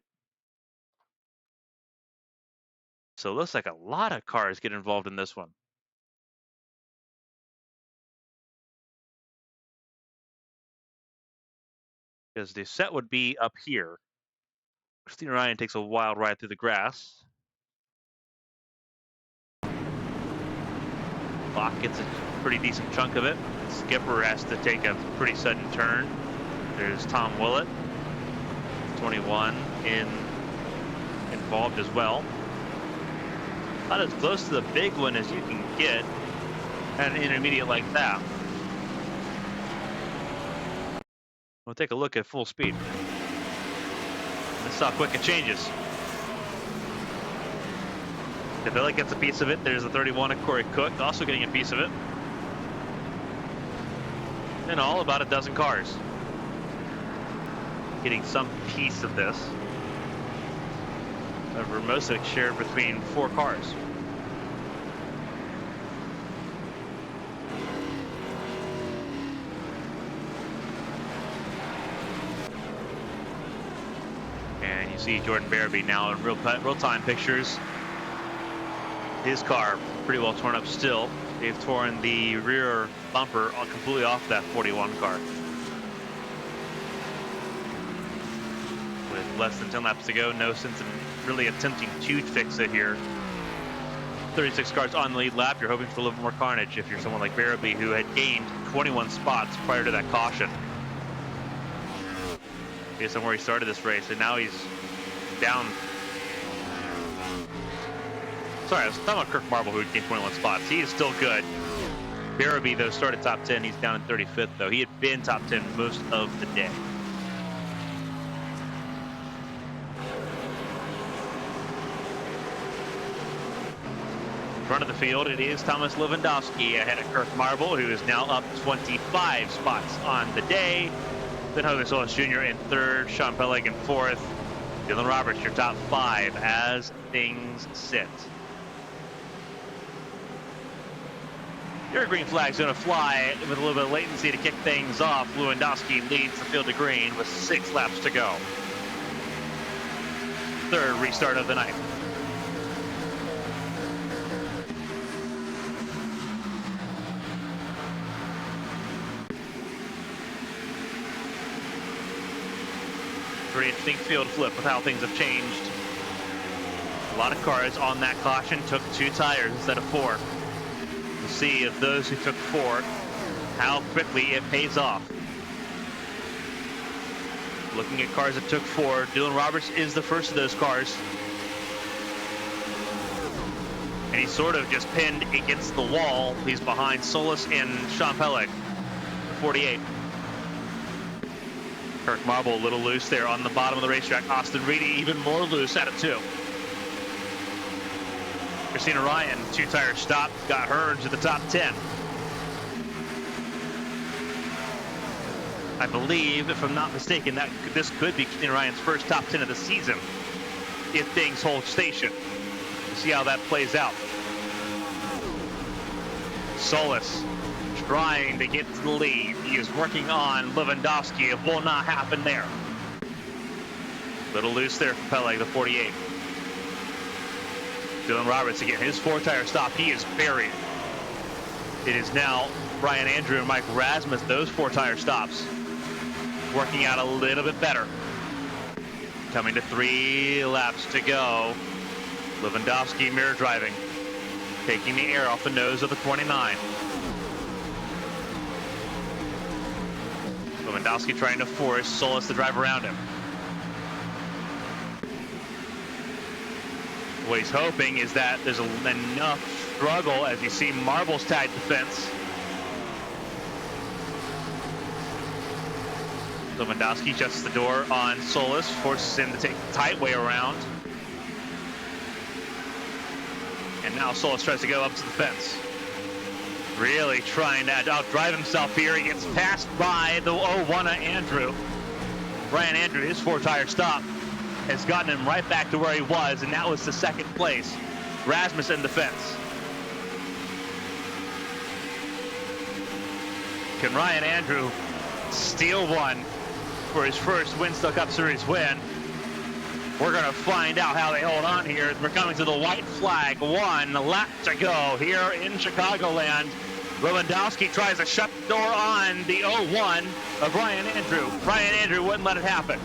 Speaker 1: So it looks like a lot of cars get involved in this one. Because Doucette would be up here. Christina Ryan takes a wild ride through the grass. Locke gets a pretty decent chunk of it. Skipper has to take a pretty sudden turn. There's Tom Willett, 21, involved as well. Not as close to the big one as you can get at an intermediate like that. We'll take a look at full speed. Let's see how quick it changes. DeVilla gets a piece of it. There's the 31 of Corey Cook, also getting a piece of it. In all, about a dozen cars getting some piece of this. However, most of it shared between 4 cars. And you see Jordan Barabee now in real-time pictures. His car pretty well torn up still. They've torn the rear bumper completely off that 41 car. With less than 10 laps to go, no sense in really attempting to fix it here. 36 cars on the lead lap. You're hoping for a little more carnage if you're someone like Barabee, who had gained 21 spots prior to that caution. Based on where he started this race, and now he's down. Sorry, I was talking about Kirk Marble, who had gained 21 spots. He is still good. Barabee, though, started top 10. He's down in 35th, though. He had been top 10 most of the day. Front of the field, it is Thomas Lewandowski ahead of Kirk Marble, who is now up 25 spots on the day. Then Hogan Solis Jr. in 3rd, Sean Pelleg in 4th. Dylan Roberts, your top 5 as things sit. Your green flag's going to fly with a little bit of latency to kick things off. Lewandowski leads the field to green with 6 laps to go. 3rd restart of the night. Pretty interesting field flip with how things have changed. A lot of cars on that caution took 2 tires instead of 4. We'll see if those who took 4, how quickly it pays off. Looking at cars that took 4, Dylan Roberts is the first of those cars. And he's sort of just pinned against the wall. He's behind Solis and Sean Pelleg, 48. Kirk Marble a little loose there on the bottom of the racetrack. Austin Reedy even more loose at a 2. Christina Ryan, 2-tire stop, got her into the top 10. I believe, if I'm not mistaken, that this could be Christina Ryan's first top 10 of the season if things hold station. We'll see how that plays out. Solis trying to get to the lead. He is working on Lewandowski. It will not happen there. Little loose there for Pele, the 48. Dylan Roberts again, his 4-tire stop. He is buried. It is now Brian Andrew and Mike Rasmus, those 4-tire stops, working out a little bit better. Coming to 3 laps to go. Lewandowski mirror driving, taking the air off the nose of the 29. Lewandowski trying to force Solis to drive around him. What he's hoping is that there's enough struggle as you see Marble's tag defense. Lewandowski shuts the door on Solis, forces him to take the tight way around. And now Solis tries to go up to the fence. Really trying to outdrive himself here. He gets passed by the 01 Andrew. Brian Andrew, his 4-tire stop has gotten him right back to where he was, and that was the 2nd place. Rasmus in the fence. Can Ryan Andrew steal one for his first Winstel Cup Series win? We're going to find out how they hold on here. We're coming to the white flag. 1 lap to go here in Chicagoland. Lewandowski tries to shut the door on the 01 of Ryan Andrew. Ryan Andrew wouldn't let it happen.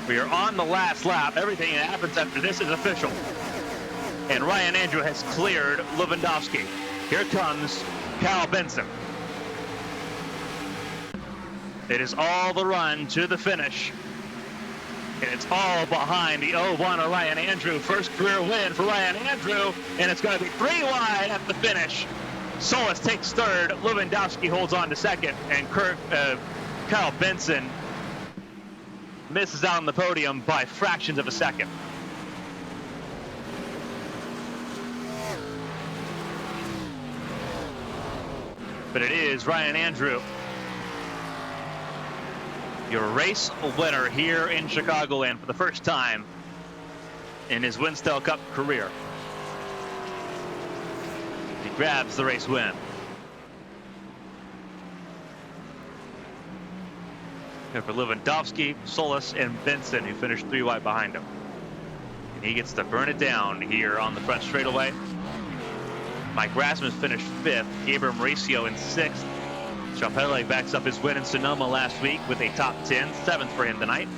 Speaker 1: We are on the last lap. Everything that happens after this is official. And Ryan Andrew has cleared Lewandowski. Here comes Kyle Benson. It is all the run to the finish. And it's all behind the 01 of Ryan Andrew. First career win for Ryan Andrew. And it's going to be 3 wide at the finish. Solis takes 3rd. Lewandowski holds on to 2nd. And Kyle Benson misses out on the podium by fractions of a second. But it is Ryan Andrew, your race winner here in Chicagoland for the first time in his Winstel Cup career. He grabs the race win. And for Lewandowski, Solis, and Benson, who finished 3 wide behind him. And he gets to burn it down here on the front straightaway. Mike Rasmus finished 5th. Gabriel Mauricio in 6th. Chappelle backs up his win in Sonoma last week with a top 10, 7th for him tonight.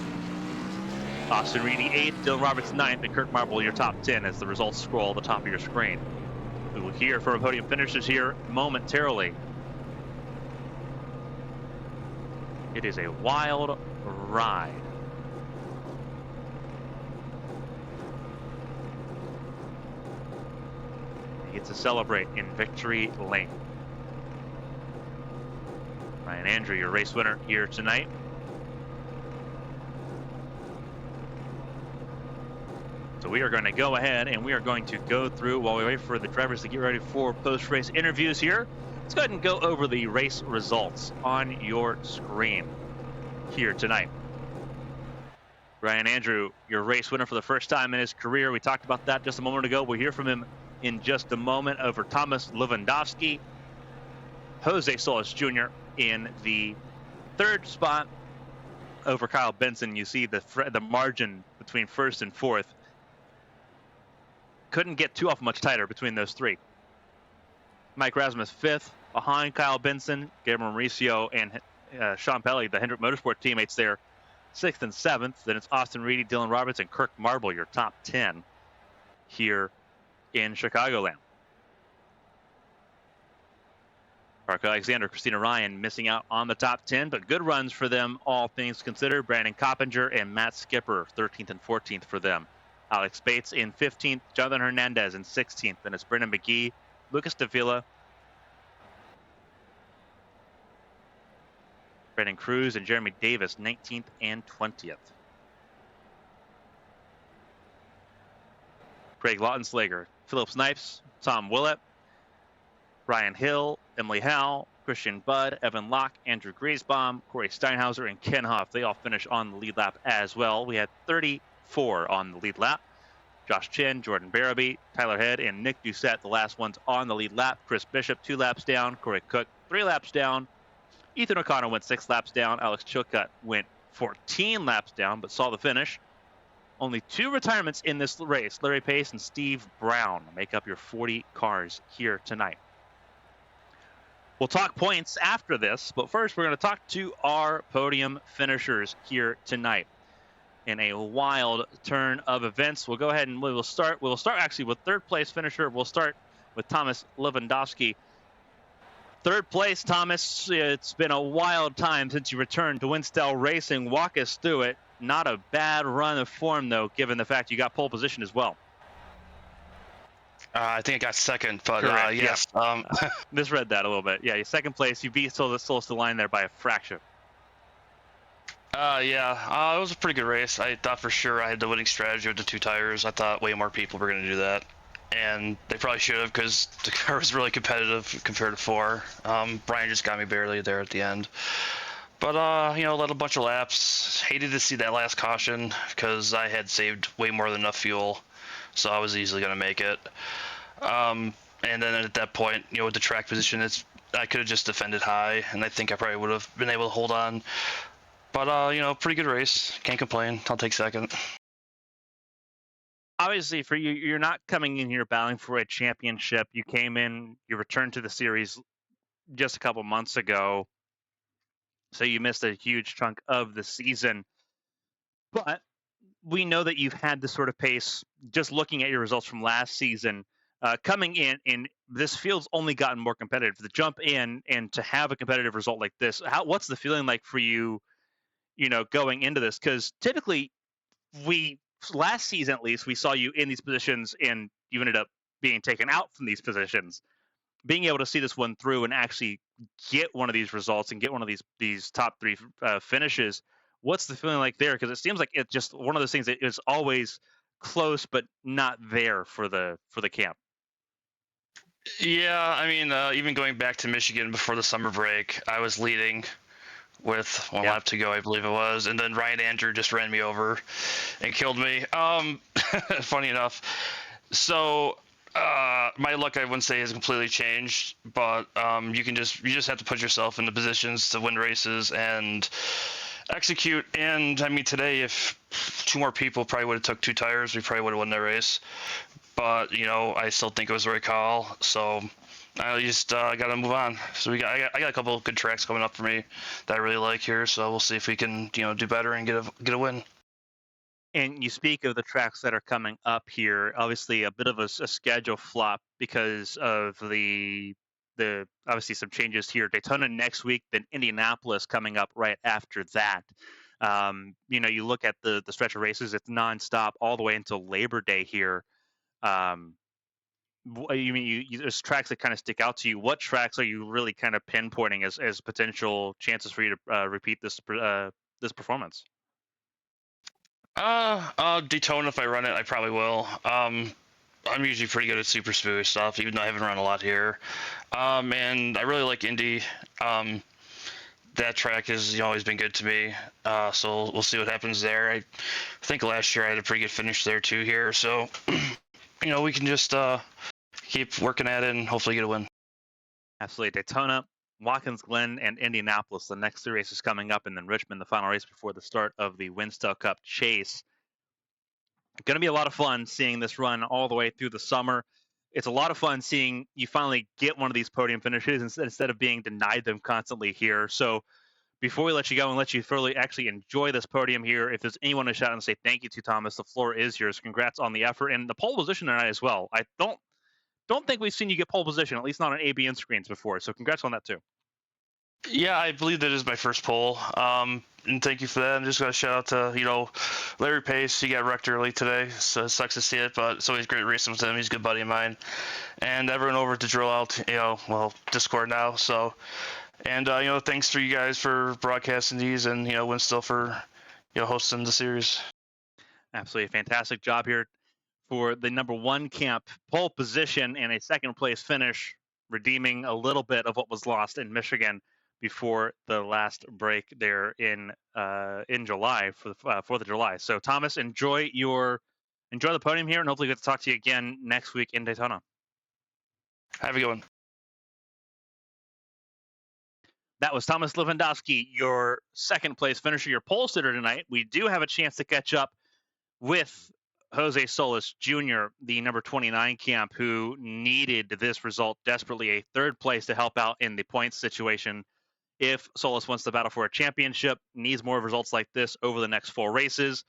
Speaker 1: Austin Reedy 8th, Dylan Roberts 9th, and Kirk Marble your top 10 as the results scroll at the top of your screen. We will hear from podium finishers here momentarily. It is a wild ride. He gets to celebrate in victory lane. Ryan Andrew, your race winner here tonight. So we are going to go ahead and we are going to go through, while we wait for the drivers to get ready for post-race interviews here, let's go ahead and go over the race results on your screen here tonight. Ryan Andrew, your race winner for the first time in his career. We talked about that just a moment ago. We'll hear from him in just a moment over Thomas Lewandowski. Jose Solis Jr. in the 3rd spot over Kyle Benson. You see the margin between 1st and 4th. Couldn't get too much tighter between those 3. Mike Rasmus 5th behind Kyle Benson. Gabriel Mauricio and Sean Pelley, the Hendrick Motorsport teammates there, 6th and 7th. Then it's Austin Reedy, Dylan Roberts, and Kirk Marble, your top 10 here in Chicagoland. Parker Alexander, Christina Ryan missing out on the top 10, but good runs for them, all things considered. Brandon Coppinger and Matt Skipper, 13th and 14th for them. Alex Bates in 15th, Jonathan Hernandez in 16th, and it's Brendan McGee, Lucas Davila, Brandon Cruz and Jeremy Davis, 19th and 20th. Craig Lautenslager, Philip Snipes, Tom Willett, Ryan Hill, Emily Howe, Christian Budd, Evan Locke, Andrew Griesbaum, Corey Steinhauser, and Ken Hoff. They all finish on the lead lap as well. We had 34 on the lead lap. Josh Chin, Jordan Barabee, Tyler Head, and Nick Doucette, the last ones on the lead lap. Chris Bishop, 2 laps down. Corey Cook, 3 laps down. Ethan O'Connor went 6 laps down. Alex Chilcutt went 14 laps down, but saw the finish. Only 2 retirements in this race. Larry Pace and Steve Brown make up your 40 cars here tonight. We'll talk points after this, but first we're going to talk to our podium finishers here tonight. In a wild turn of events, we'll go ahead and we'll start actually with third place finisher. We'll start with Thomas Lewandowski. Third place, Thomas. It's been a wild time since you returned to Winstel Racing. Walk us through it. Not a bad run of form, though, given the fact you got pole position as well.
Speaker 2: I think I got second, but yes.
Speaker 1: Yeah. Misread that a little bit. Yeah, your second place. You beat Solstice Line there by a fraction.
Speaker 2: It was a pretty good race. I thought for sure I had the winning strategy with the 2 tires. I thought way more people were going to do that. And they probably should have, because the car was really competitive compared to 4. Brian just got me barely there at the end. But, led a bunch of laps. Hated to see that last caution, because I had saved way more than enough fuel. So I was easily going to make it. And then at that point, with the track position, I could have just defended high, and I think I probably would have been able to hold on. But, pretty good race. Can't complain. I'll take second.
Speaker 1: Obviously, for you, you're not coming in here battling for a championship. You came in, you returned to the series just a couple months ago, so you missed a huge chunk of the season. But we know that you've had this sort of pace, just looking at your results from last season. Coming in, and this field's only gotten more competitive. The jump in and to have a competitive result like this, what's the feeling like for you, going into this? Because typically, last season at least, we saw you in these positions, and you ended up being taken out from these positions. Being able to see this one through and actually get one of these results and get one of these top 3 finishes, what's the feeling like there? Because it seems like it's just one of those things that is always close but not there for the camp.
Speaker 2: Yeah, I mean, even going back to Michigan before the summer break, I was leading with 1 lap to go, I believe it was, and then Ryan Andrew just ran me over and killed me. Funny enough. So my luck, I wouldn't say, has completely changed, but you just have to put yourself in the positions to win races and execute. And I mean, today, if 2 more people probably would have took 2 tires, we probably would have won that race. But I still think it was the right call. So I just got to move on. So I got a couple of good tracks coming up for me that I really like here. So we'll see if we can do better and get a win.
Speaker 1: And you speak of the tracks that are coming up here. Obviously, a bit of a schedule flop because of the obviously some changes here. Daytona next week, then Indianapolis coming up right after that. You look at the stretch of races; it's nonstop all the way until Labor Day here. There's tracks that kind of stick out to you. What tracks are you really kind of pinpointing as potential chances for you to repeat this performance?
Speaker 2: Daytona, if I run it, I probably will. I'm usually pretty good at super speedway stuff, even though I haven't run a lot here. And I really like Indy. That track has always been good to me. So we'll see what happens there. I think last year I had a pretty good finish there too here. So, we can just keep working at it and hopefully get a win.
Speaker 1: Absolutely. Daytona, Watkins Glen, and Indianapolis, the next 3 races coming up, and then Richmond, the final race before the start of the Winstel Cup Chase. Going to be a lot of fun seeing this run all the way through the summer. It's a lot of fun seeing you finally get one of these podium finishes instead of being denied them constantly here. So before we let you go and let you thoroughly actually enjoy this podium here, if there's anyone to shout out and say thank you to, Thomas, the floor is yours. Congrats on the effort and the pole position tonight as well. I don't think we've seen you get pole position, at least not on ABN screens before. So congrats on that too.
Speaker 2: Yeah, I believe that is my first pole. And thank you for that. I'm just going to shout out to, Larry Pace. He got wrecked early today, so it sucks to see it, but it's always great racing with him. He's a good buddy of mine. And everyone over at the Drill Out, Discord now. So And thanks for you guys for broadcasting these, and Winstel for hosting the series.
Speaker 1: Absolutely fantastic job here for the number one camp, pole position and a second place finish, redeeming a little bit of what was lost in Michigan before the last break there in July for the 4th of July. So Thomas, enjoy the podium here, and hopefully we get to talk to you again next week in Daytona.
Speaker 2: Have a good one.
Speaker 1: That was Thomas Lewandowski, your second place finisher, your pole sitter tonight. We do have a chance to catch up with Jose Solis Jr., the number 29 camp, who needed this result desperately, a third place to help out in the points situation. If Solis wants to battle for a championship, needs more results like this over the next 4 races.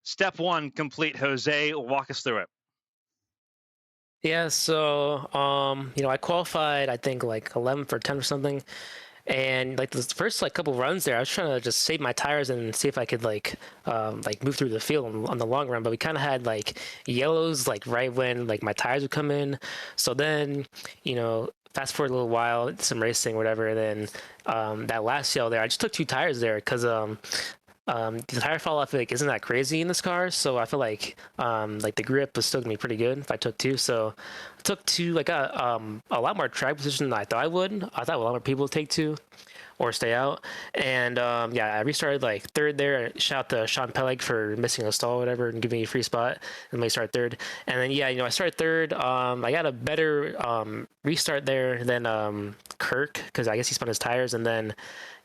Speaker 1: Step 1 complete. Jose, walk us through it.
Speaker 3: Yeah, so I qualified I think like 11th or 10th or something. And like the first like couple runs there, I was trying to just save my tires and see if I could like move through the field on the long run. But we kind of had like yellows like right when like my tires would come in. So then, fast forward a little while, some racing, whatever. And then that last yellow there, I just took 2 tires there because the tire fall off like isn't that crazy in this car, so I feel like the grip was still gonna be pretty good if I took 2. So I took 2. Like a lot more track position than I thought I would. I thought a lot more people would take 2 or stay out. And I restarted like 3rd there. Shout out to Sean Peleg for missing a stall or whatever and giving me a free spot and let me start 3rd. And then I started 3rd. I got a better restart there than Kirk because I guess he spun his tires. And then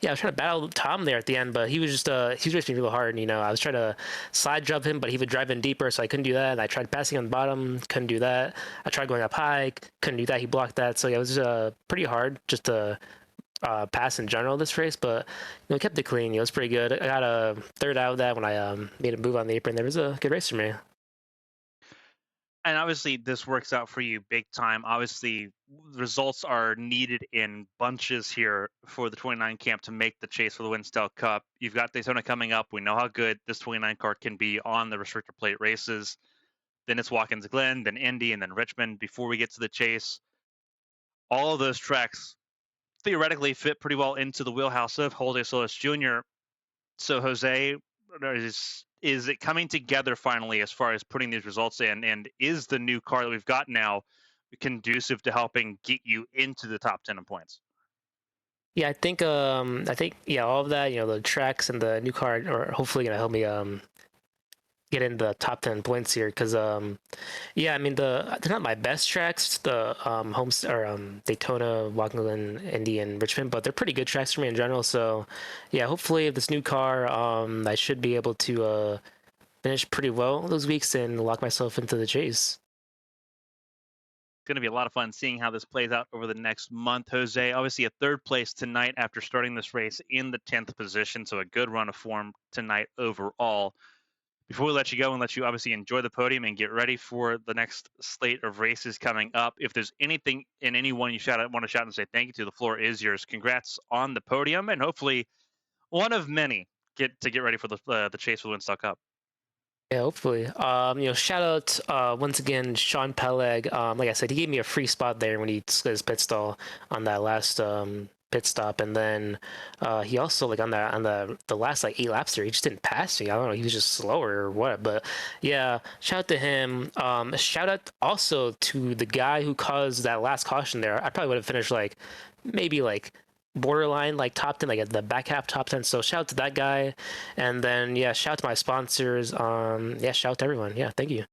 Speaker 3: I was trying to battle Tom there at the end, but he was racing real hard. I was trying to side jump him, but he would drive in deeper, so I couldn't do that. And I tried passing on the bottom, couldn't do that. I tried going up high, couldn't do that. He blocked that. So it was pretty hard just to pass in general this race, but we kept it clean. It was pretty good. I got a 3rd out of that when I made a move on the apron. There was a good race for me.
Speaker 1: And obviously, this works out for you big time. Obviously, results are needed in bunches here for the 29 camp to make the chase for the Winstel Cup. You've got Daytona coming up. We know how good this 29 car can be on the restrictor plate races. Then it's Watkins Glen, then Indy, and then Richmond before we get to the chase. All of those tracks theoretically fit pretty well into the wheelhouse of Jose Solis Jr. So, Jose, is it coming together finally as far as putting these results in? And is the new car that we've got now conducive to helping get you into the top 10 in points?
Speaker 3: Yeah, I think all of that, the tracks and the new car are hopefully gonna help me get in the top 10 points here because they're not my best tracks, the Daytona, Watkins, Indy, and Richmond, but they're pretty good tracks for me in general. So yeah, hopefully with this new car I should be able to finish pretty well those weeks and lock myself into the chase.
Speaker 1: It's going to be a lot of fun seeing how this plays out over the next month. Jose, obviously a 3rd place tonight after starting this race in the 10th position, so a good run of form tonight overall. Before we let you go and let you obviously enjoy the podium and get ready for the next slate of races coming up, if there's anything in anyone you want to shout and say thank you to, the floor is yours. Congrats on the podium, and hopefully one of many get ready for the chase for the Winstel Cup.
Speaker 3: Yeah, hopefully. Shout out once again Sean Peleg. Like I said, he gave me a free spot there when he split his pit stall on that last pit stop, and then he also on the last like 8 laps there, he just didn't pass me. I don't know, he was just slower or what. But yeah, shout out to him. Shout out also to the guy who caused that last caution there. I probably would have finished maybe borderline top 10, at the back half top 10. So shout out to that guy, and then shout out to my sponsors. Shout out to everyone. Thank you.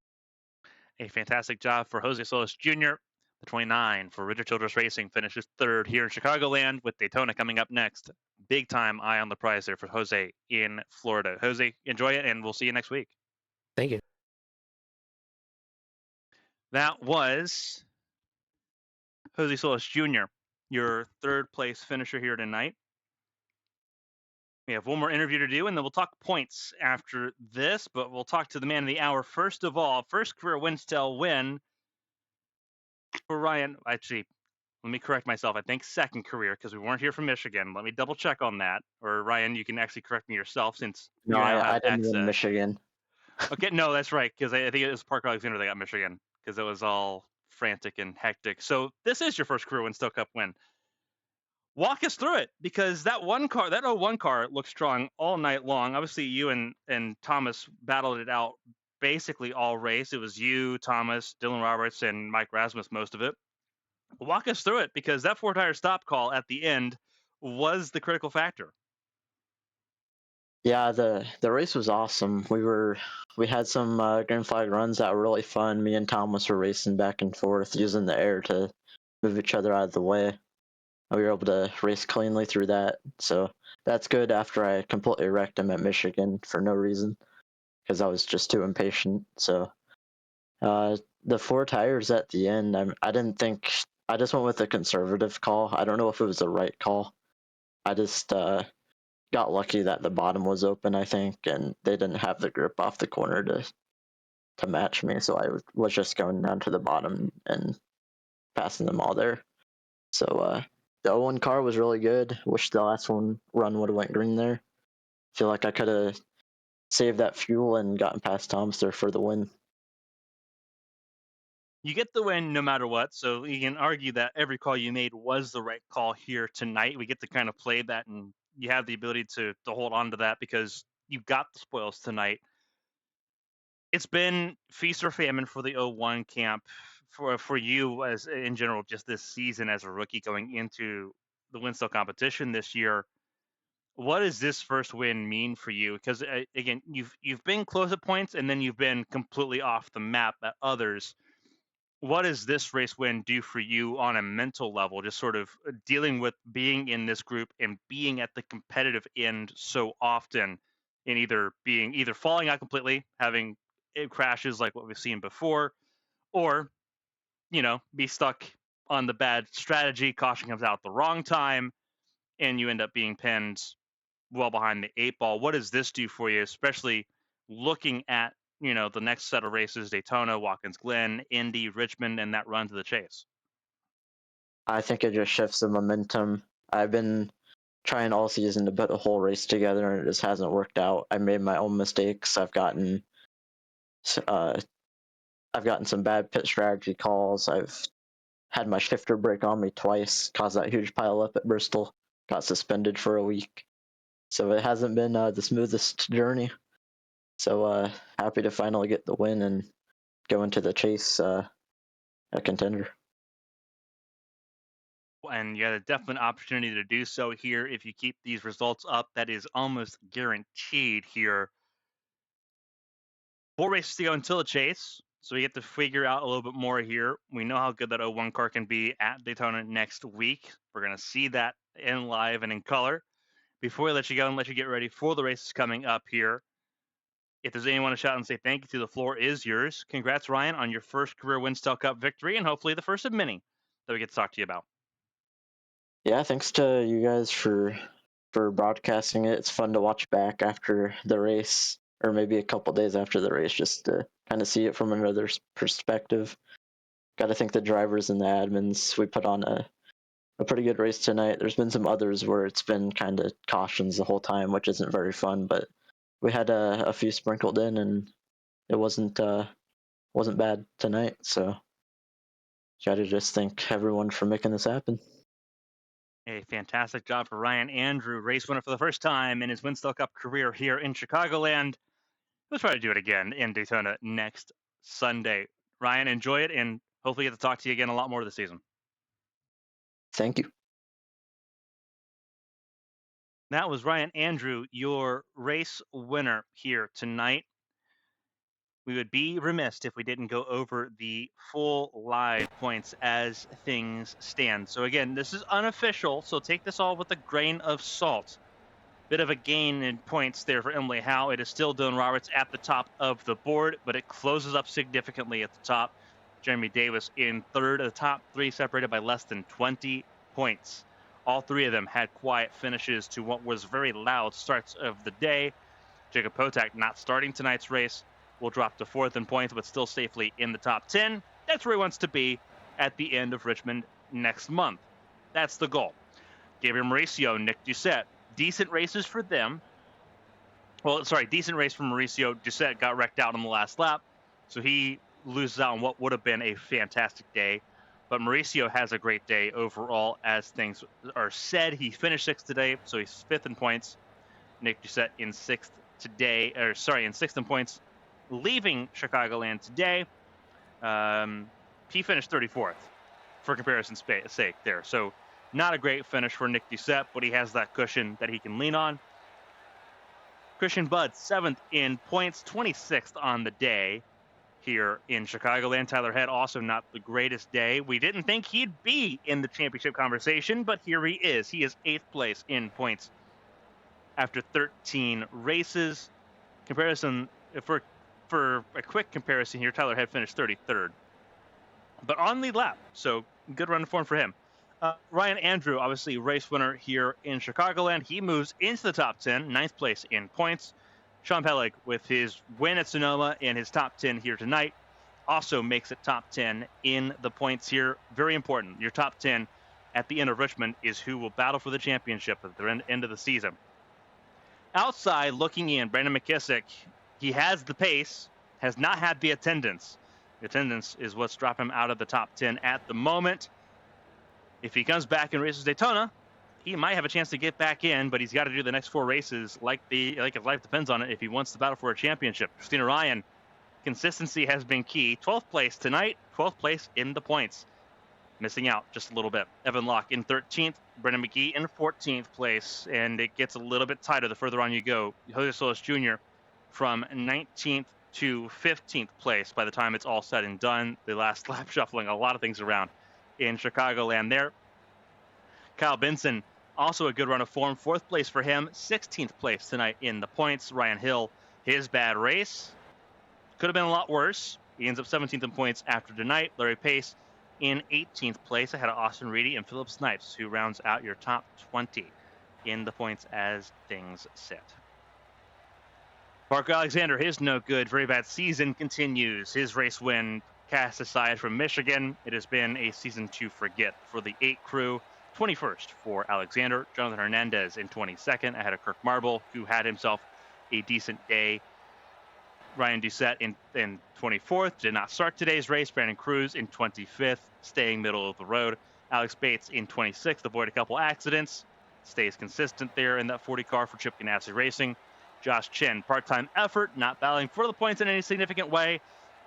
Speaker 1: A fantastic job for Jose Solis Jr. The 29 for Richard Childress Racing finishes 3rd here in Chicagoland, with Daytona coming up next. Big time eye on the prize there for Jose in Florida. Jose, enjoy it, and we'll see you next week.
Speaker 3: Thank you.
Speaker 1: That was Jose Solis Jr., your 3rd place finisher here tonight. We have one more interview to do, and then we'll talk points after this, but we'll talk to the man of the hour. First of all, first career Winstel win for Ryan. Actually, let me correct myself. I think 2nd career, because we weren't here from Michigan. Let me double check on that. Or Ryan, you can actually correct me yourself since
Speaker 4: No,
Speaker 1: you
Speaker 4: I didn't win Michigan.
Speaker 1: Okay, no, that's right, because I think it was Parker Alexander that got Michigan, because it was all frantic and hectic. So this is your first career Winstel Cup win. Walk us through it, because that 01 car looked strong all night long. Obviously, you and Thomas battled it out basically all race. It was you, Thomas, Dylan Roberts, and Mike Rasmus most of it. Walk us through it, because that 4-tire stop call at the end was the critical factor.
Speaker 4: Yeah, the race was awesome. We had some green flag runs that were really fun. Me and Thomas were racing back and forth using the air to move each other out of the way. We were able to race cleanly through that, so that's good after I completely wrecked him at Michigan for no reason because I was just too impatient. So the 4 tires at the end, I didn't think. I just went with a conservative call. I don't know if it was the right call. I just got lucky that the bottom was open, I think, and they didn't have the grip off the corner to match me, so I was just going down to the bottom and passing them all there. So the 01 car was really good. Wish the last one run would have went green there. Feel like I could have saved that fuel and gotten past Thomas there for the win.
Speaker 1: You get the win no matter what, so you can argue that every call you made was the right call here tonight. We get to kind of play that, and you have the ability to hold on to that because you got the spoils tonight. It's been feast or famine for the 01 camp for you as in general just this season as a rookie going into the Winstel competition this year. What does this first win mean for you? Because again, you've been close at points, and then you've been completely off the map at others. What does this race win do for you on a mental level, just sort of dealing with being in this group and being at the competitive end so often, and either falling out completely, having it crashes like what we've seen before, or be stuck on the bad strategy, caution comes out at the wrong time, and you end up being pinned well behind the 8 ball. What does this do for you, especially looking at the next set of races: Daytona, Watkins Glen, Indy, Richmond, and that run to the chase?
Speaker 4: I think it just shifts the momentum. I've been trying all season to put a whole race together, and it just hasn't worked out. I made my own mistakes. I've gotten some bad pit strategy calls. I've had my shifter break on me twice, caused that huge pile up at Bristol. Got suspended for a week. So it hasn't been the smoothest journey. So happy to finally get the win and go into the chase a contender.
Speaker 1: And you had a definite opportunity to do so here if you keep these results up. That is almost guaranteed here. 4 races to go until the chase, so we get to figure out a little bit more here. We know how good that 01 car can be at Daytona next week. We're going to see that in live and in color. Before we let you go and let you get ready for the races coming up here, if there's anyone to shout and say thank you to, the floor is yours. Congrats, Ryan, on your first career Winstel Cup victory, and hopefully the first of many that we get to talk to you about.
Speaker 4: Yeah, thanks to you guys for broadcasting it. It's fun to watch back after the race, or maybe a couple days after the race, just to kind of see it from another perspective. Got to thank the drivers and the admins. We put on a pretty good race tonight. There's been some others where it's been kind of cautions the whole time, which isn't very fun, but we had a few sprinkled in, and it wasn't bad tonight. So got to just thank everyone for making this happen.
Speaker 1: A fantastic job for Ryan Andrew, race winner for the first time in his Winstel Cup career here in Chicagoland. We'll try to do it again in Daytona next Sunday. Ryan, enjoy it, and hopefully get to talk to you again a lot more this season.
Speaker 4: Thank you.
Speaker 1: That was Ryan Andrew, your race winner here tonight. We would be remiss if we didn't go over the full live points as things stand. So again, this is unofficial, so take this all with a grain of salt. Bit of a gain in points there for Emily Howe. It is still Dylan Roberts at the top of the board, but it closes up significantly at the top. Jeremy Davis in third. The top 3 separated by less than 20 points. All 3 of them had quiet finishes to what was very loud starts of the day. Jacob Potak not starting tonight's race will drop to 4th in points, but still safely in the top 10. That's where he wants to be at the end of Richmond next month. That's the goal. Gabriel Mauricio, Nick Doucette, decent races for them. Well, sorry, decent race for Mauricio. Doucette got wrecked out on the last lap, so he loses out on what would have been a fantastic day But Mauricio has a great day overall as things are said. He finished 6th today, so he's 5th in points. Nick Doucette in 6th today, in 6th in points, leaving Chicagoland today. He finished 34th for comparison's sake there. So not a great finish for Nick Doucette, but he has that cushion that he can lean on. Christian Budd, 7th in points, 26th on the day here in Chicagoland. Tyler Head, also not the greatest day. We didn't think he'd be in the championship conversation, but here he is. He is 8th place in points after 13 races. Comparison, for a quick comparison here, Tyler Head finished 33rd. But on the lap, so good run of form for him. Ryan Andrew, obviously race winner here in Chicagoland. He moves into the top 10, 9th place in points. Sean Pellig, with his win at Sonoma and his top 10 here tonight, also makes it top 10 in the points here. Very important. Your top 10 at the end of Richmond is who will battle for the championship at the end of the season. Outside, looking in, Brandon McKissick, he has the pace, has not had the attendance. The attendance is what's dropped him out of the top 10 at the moment. If he comes back and races Daytona, he might have a chance to get back in, but he's got to do the next 4 races like his life depends on it if he wants to battle for a championship. Christina Ryan, consistency has been key. 12th place tonight, 12th place in the points. Missing out just a little bit. Evan Locke in 13th, Brendan McGee in 14th place, and it gets a little bit tighter the further on you go. Jose Solis Jr. from 19th to 15th place by the time it's all said and done. The last lap shuffling a lot of things around in Chicagoland there. Kyle Benson, also a good run of form. 4th place for him, 16th place tonight in the points. Ryan Hill, his bad race could have been a lot worse. He ends up 17th in points after tonight. Larry Pace in 18th place ahead of Austin Reedy and Philip Snipes, who rounds out your top 20 in the points as things sit. Parker Alexander, his no good, very bad season continues. His race win cast aside from Michigan. It has been a season to forget for the 8 crew. 21st for Alexander. Jonathan Hernandez in 22nd ahead of Kirk Marble, who had himself a decent day. Ryan Doucette in 24th. Did not start today's race. Brandon Cruz in 25th, staying middle of the road. Alex Bates in 26th. Avoided a couple accidents. Stays consistent there in that 40 car for Chip Ganassi Racing. Josh Chen, part-time effort, not battling for the points in any significant way.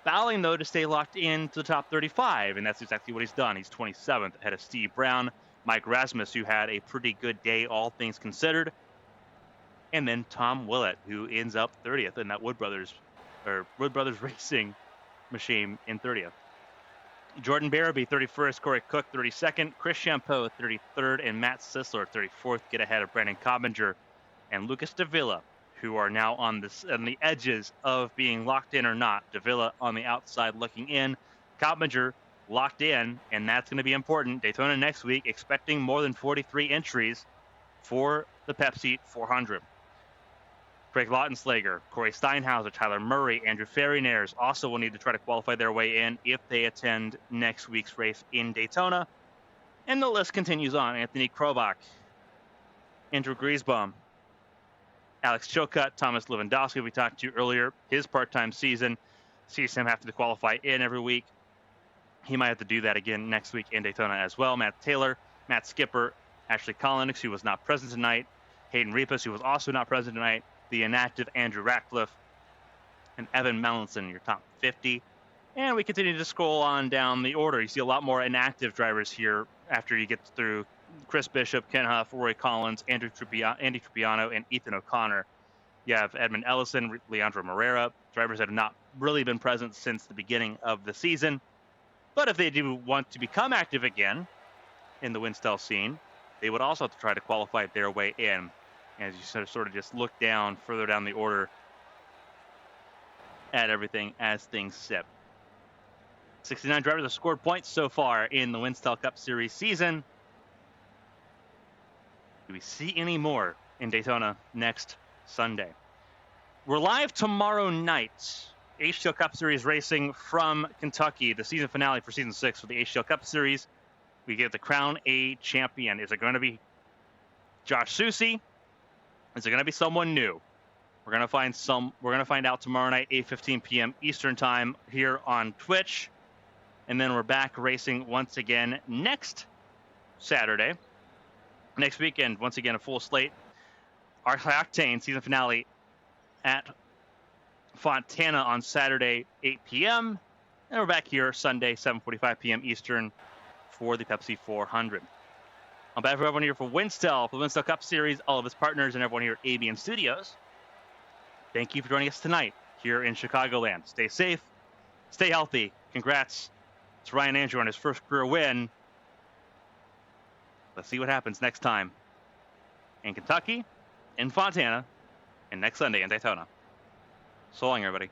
Speaker 1: Battling, though, to stay locked in to the top 35, and that's exactly what he's done. He's 27th ahead of Steve Brown. Mike Rasmus, who had a pretty good day, all things considered. And then Tom Willett, who ends up 30th in that Wood Brothers Racing machine in 30th. Jordan Barabee, 31st. Corey Cook, 32nd. Chris Champeau, 33rd. And Matt Sisler, 34th, get ahead of Brandon Cobbinger and Lucas Davila, who are now on the edges of being locked in or not. Davila on the outside looking in. Cobbinger locked in, and that's going to be important. Daytona next week, expecting more than 43 entries for the Pepsi 400. Craig Lautenslager, Corey Steinhauser, Tyler Murray, Andrew Ferrinares also will need to try to qualify their way in if they attend next week's race in Daytona. And the list continues on. Anthony Krobach, Andrew Griesbaum, Alex Chilcutt, Thomas Lewandowski, we talked to earlier. His part-time season sees him have to qualify in every week. He might have to do that again next week in Daytona as well. Matt Taylor, Matt Skipper, Ashley Collins, who was not present tonight, Hayden Repas, who was also not present tonight, the inactive Andrew Ratcliffe, and Evan Melanson, your top 50. And we continue to scroll on down the order. You see a lot more inactive drivers here after you get through Chris Bishop, Ken Huff, Roy Collins, Andy Trupiano, and Ethan O'Connor. You have Edmund Ellison, Leandro Moreira, drivers that have not really been present since the beginning of the season. But if they do want to become active again in the Winstel scene, they would also have to try to qualify their way in. As you sort of just look down, further down the order at everything as things sit. 69 drivers have scored points so far in the Winstel Cup Series season. Do we see any more in Daytona next Sunday? We're live tomorrow night. HTL Cup Series racing from Kentucky, the season finale for Season 6 for the HTL Cup Series. We get the Crown A champion. Is it going to be Josh Susi? Is it going to be someone new? We're going to find out tomorrow night, 8:15 p.m. Eastern Time here on Twitch. And then we're back racing once again next Saturday. Next weekend, once again, a full slate. Our High Octane season finale at Fontana on Saturday, 8 p.m. And we're back here Sunday, 7:45 p.m. Eastern for the Pepsi 400. On behalf of everyone here for Winstel, for the Winstel Cup Series, all of its partners, and everyone here at ABN Studios, thank you for joining us tonight here in Chicagoland. Stay safe, stay healthy. Congrats to Ryan Andrew on his first career win. Let's see what happens next time in Kentucky, in Fontana, and next Sunday in Daytona. So long, everybody.